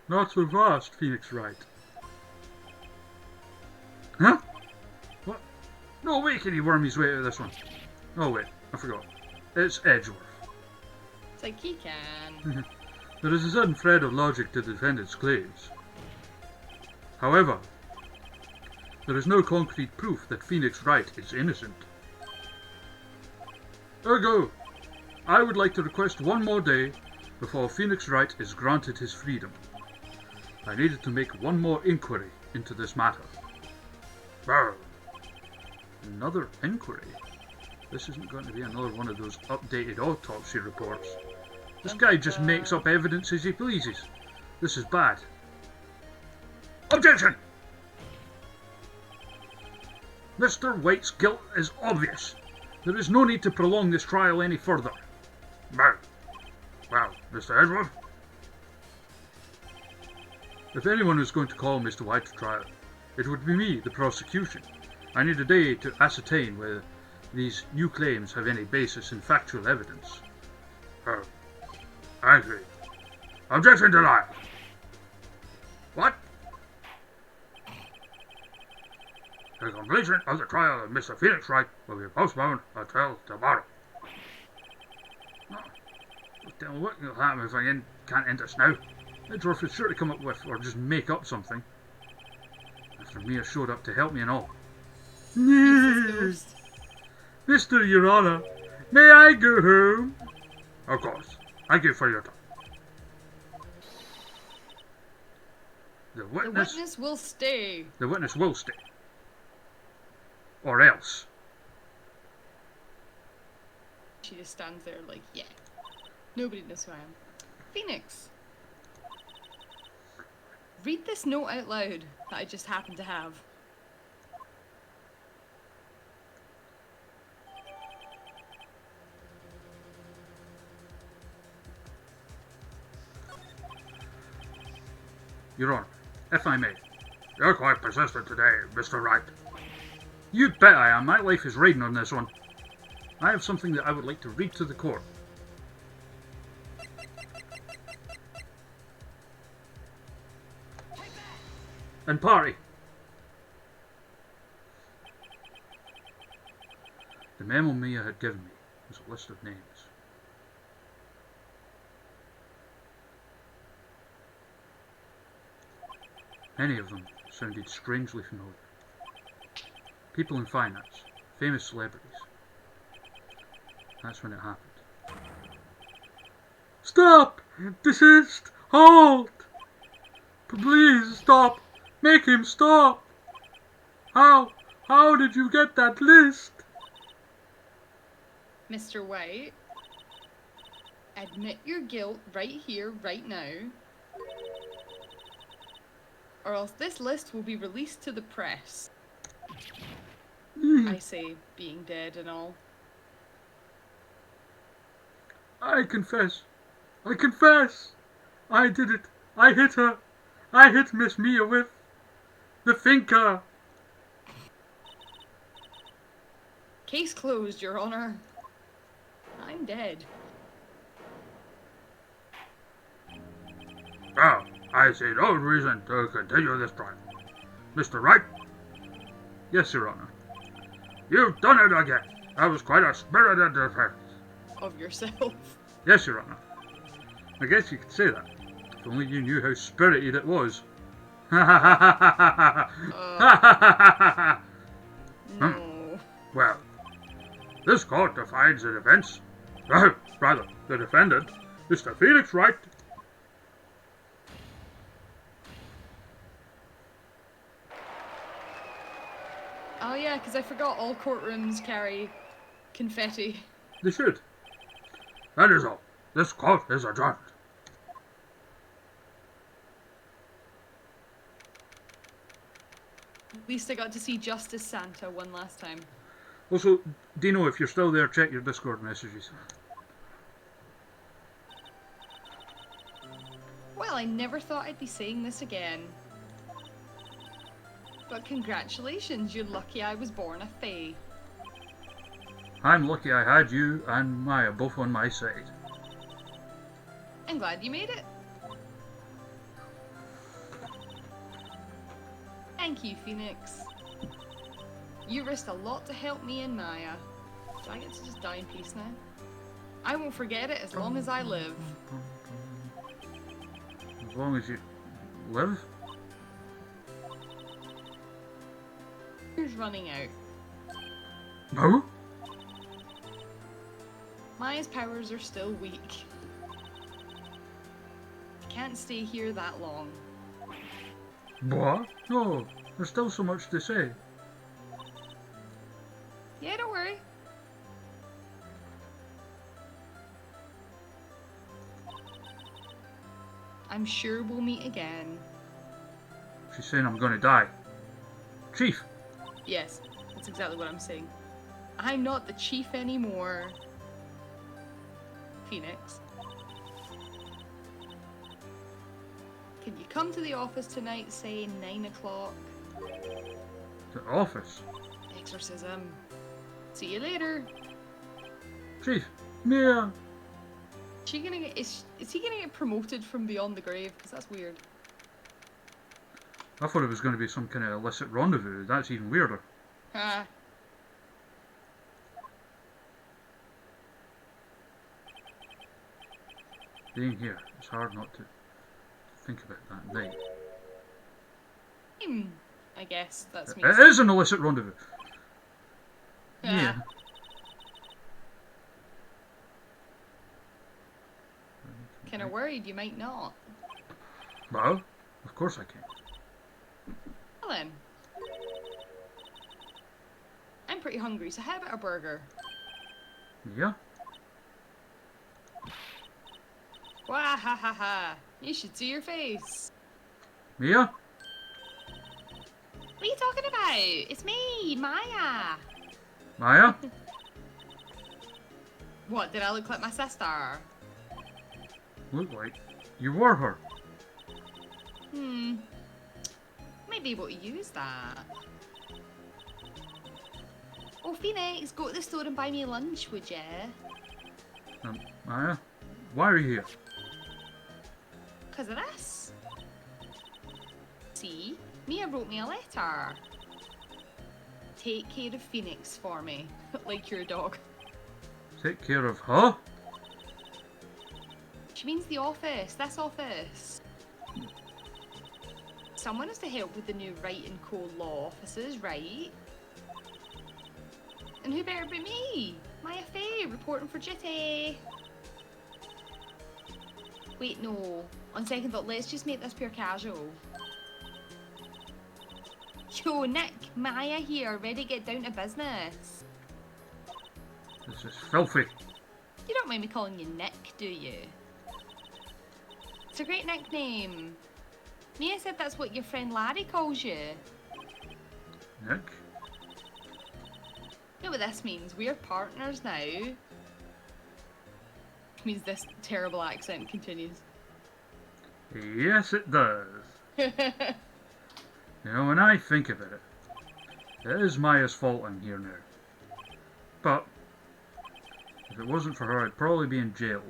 Not so fast, Phoenix Wright. Huh? What? No way can he worm his way out of this one. Oh wait, I forgot. It's Edgeworth. It's like he can. There is a sudden thread of logic to the defendant's claims. However, there is no concrete proof that Phoenix Wright is innocent. Ergo, I would like to request one more day before Phoenix Wright is granted his freedom. I needed to make one more inquiry into this matter. Brr. Another inquiry? This isn't going to be another one of those updated autopsy reports. This guy just makes up evidence as he pleases. This is bad. Objection! Mr. White's guilt is obvious. There is no need to prolong this trial any further. Well, Mr. Edgeworth? If anyone is going to call Mr. White to trial, it would be me, the prosecution. I need a day to ascertain whether these new claims have any basis in factual evidence. I agree. Objection denied. What? The completion of the trial of Mr. Phoenix Wright will be postponed until tomorrow. Don't know what will happen if I can't end this now. Edgeworth is sure to come up with or just make up something. After Mia showed up to help me and all. Mr. Your Honour, may I go home? Of course. Thank you for your time. The witness will stay. The witness will stay. Or else. She just stands there like, yeah. Nobody knows who I am. Phoenix. Read this note out loud that I just happen to have. Your Honour, if I may. You're quite persistent today, Mr. Wright. You bet I am. My life is riding on this one. I have something that I would like to read to the court. And party. The memo Mia had given me was a list of names. Many of them sounded strangely familiar. People in finance, famous celebrities. That's when it happened. Stop! Desist! Halt! Please stop! Make him stop! How did you get that list? Mr. White, admit your guilt right here, right now. Or else this list will be released to the press. I say, being dead and all. I confess. I confess. I did it. I hit her. I hit Miss Mia with the finger. Case closed, Your Honor. I'm dead. Well, I see no reason to continue this trial. Mr. Wright, Yes, Your Honor. you've done it again. That was quite a spirited defense. Of yourself. Yes, Your Honor. I guess you could say that. If only you knew how spirited it was. No. Well, this court defines the defense. Rather, the defendant, Mr. Phoenix Wright. Oh yeah, because I forgot all courtrooms carry confetti. They should. That is all. This court is adjourned. At least I got to see Justice Santa one last time. Also, Dino, if you're still there, check your Discord messages. Well, I never thought I'd be saying this again. But congratulations, you're lucky I was born a fae. I'm lucky I had you and Maya both on my side. I'm glad you made it. Thank you, Phoenix. You risked a lot to help me and Maya. Do I get to just die in peace now? I won't forget it as long as I live. As long as you live? Who's running out? No? Maya's powers are still weak. I can't stay here that long. What? No, there's still so much to say. Yeah, don't worry. I'm sure we'll meet again. She's saying I'm gonna die. Chief! Yes, that's exactly what I'm saying. I'm not the chief anymore. Phoenix. Can you come to the office tonight, say 9 o'clock? The office. Exorcism. See you later. Chief! Mia! Is he gonna get promoted from beyond the grave? Because that's weird. I thought it was going to be some kind of illicit rendezvous. That's even weirder. Ah. Being here, it's hard not to think about that night. I guess that's me. It is an illicit rendezvous. Ah. Yeah. Kinda worried you might not. Well, of course I can. Well then. I'm pretty hungry, so how about a burger? Yeah? Wah ha ha ha. You should see your face. Mia? What are you talking about? It's me, Maya. Maya? What, did I look like my sister? Looked like you were her. Might be able to use that. Oh, Phoenix, go to the store and buy me lunch, would ya? Maya? Why are you here? 'Cause of this. See? Mia wrote me a letter. Take care of Phoenix for me. Like your dog. Take care of her? She means the office. This office. Someone has to help with the new Wright & Co. law offices, right? And who better but me? Maya Faye, reporting for duty. Wait, no. On second thought, let's just make this pure casual. Yo, Nick, Maya here, ready to get down to business. This is filthy. You don't mind me calling you Nick, do you? It's a great nickname. Mia said that's what your friend Larry calls you. Nick? You know what this means? We're partners now. Which means this terrible accent continues. Yes, it does. You know, when I think of it, it is Maya's fault I'm here now. But if it wasn't for her, I'd probably be in jail.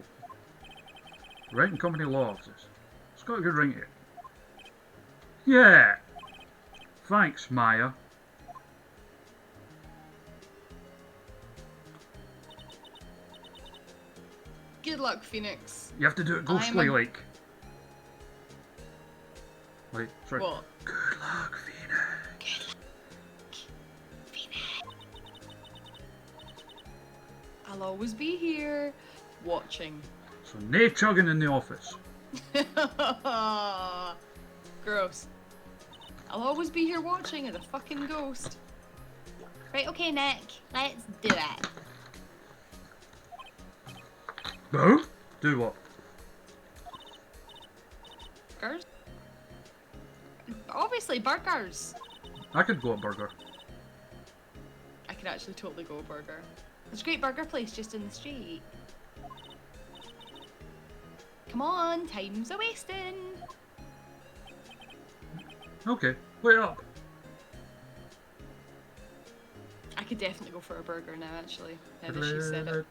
Writing company law offices. It's got a good ring to it. Yeah! Thanks, Maya. Good luck, Phoenix. You have to do it ghostly, like. Wait, sorry. What? Good luck, Phoenix. I'll always be here, watching. So, no chugging in the office. Gross. I'll always be here watching as a fucking ghost. Right, okay, Nick. Let's do it. No? Do what? Burgers? Obviously, burgers. I could go a burger. I could actually totally go a burger. There's a great burger place just in the street. Come on, time's a wasting. Okay, wait up. I could definitely go for a burger now, actually. Now that she said it.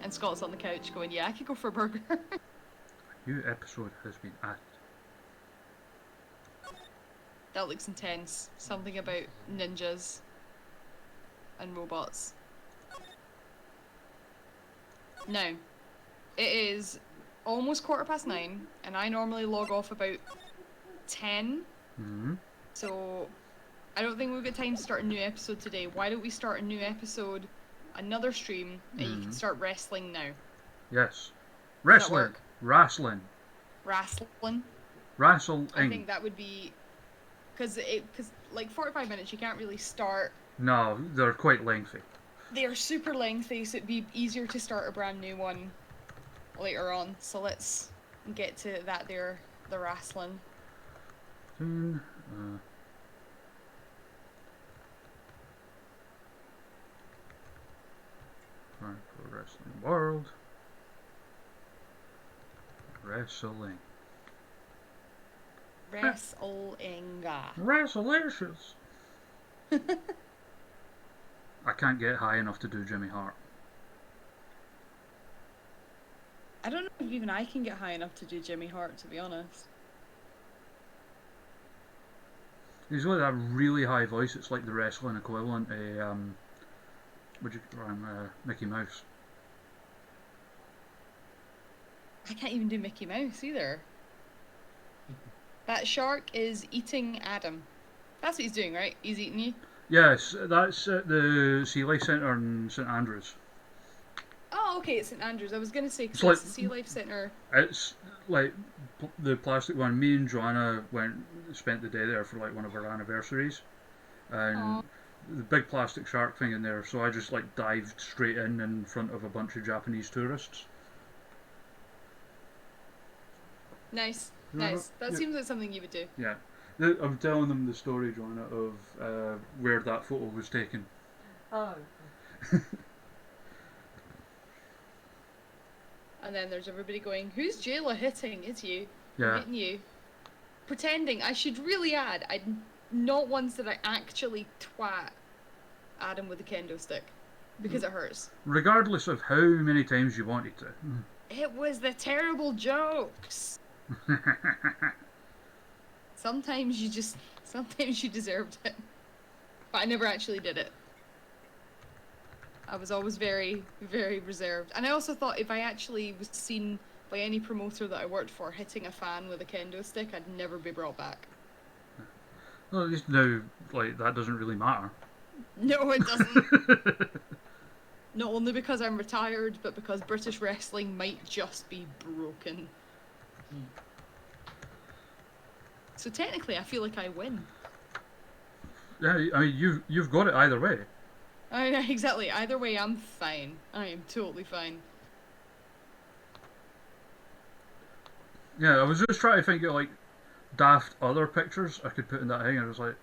And Scott's on the couch going, yeah, I could go for a burger. New episode has been added. That looks intense. Something about ninjas and robots. Now, it is almost 9:15, and I normally log off about 10. Mm-hmm. So, I don't think we've got time to start a new episode today. Why don't we start a new episode, another stream, and you can start wrestling now? Yes. that Wrestling. work? Wrestling. Wrestling. Wrestling. I think that would be... Because like 45 minutes, you can't really start... No, they're quite lengthy. They are super lengthy, so it'd be easier to start a brand new one later on. So let's get to that there, the wrestling. Soon, Pro Wrestling World. Wrestling. Wrestlinga. Wrestlicious. I can't get high enough to do Jimmy Hart. I don't know if even I can get high enough to do Jimmy Hart, to be honest. He's got that really high voice. It's like the wrestling equivalent of Mickey Mouse. I can't even do Mickey Mouse either. That shark is eating Adam. That's what he's doing, right? He's eating you? Yes, that's at the Sea Life Centre in St Andrews. Oh, okay, it's St Andrews. I was going to say, because It's like- it's the Sea Life Centre. It's like the plastic one. Me and Joanna spent the day there for like one of our anniversaries, and Aw. the big plastic shark thing in there. So I just like dived straight in front of a bunch of Japanese tourists. Nice, Yeah, nice. That yeah. seems like something you would do. Yeah, I'm telling them the story, Joanna, of where that photo was taken. Oh. And then there's everybody going, who's Jayla hitting? It's you. Yeah, Hitting you. Pretending. I should really add, not once did I actually twat Adam with a kendo stick. Because it hurts. regardless of how many times you wanted to. It was the terrible jokes. Sometimes you deserved it. But I never actually did it. I was always very, very reserved. And I also thought if I actually was seen by any promoter that I worked for hitting a fan with a kendo stick, I'd never be brought back. Well, at least now, like, that doesn't really matter. No, it doesn't. Not only because I'm retired, but because British wrestling might just be broken. So technically, I feel like I win. Yeah, I mean, you've got it either way. Exactly. Either way, I'm fine. I am totally fine. Yeah, I was just trying to think of like daft other pictures I could put in that thing. I was like,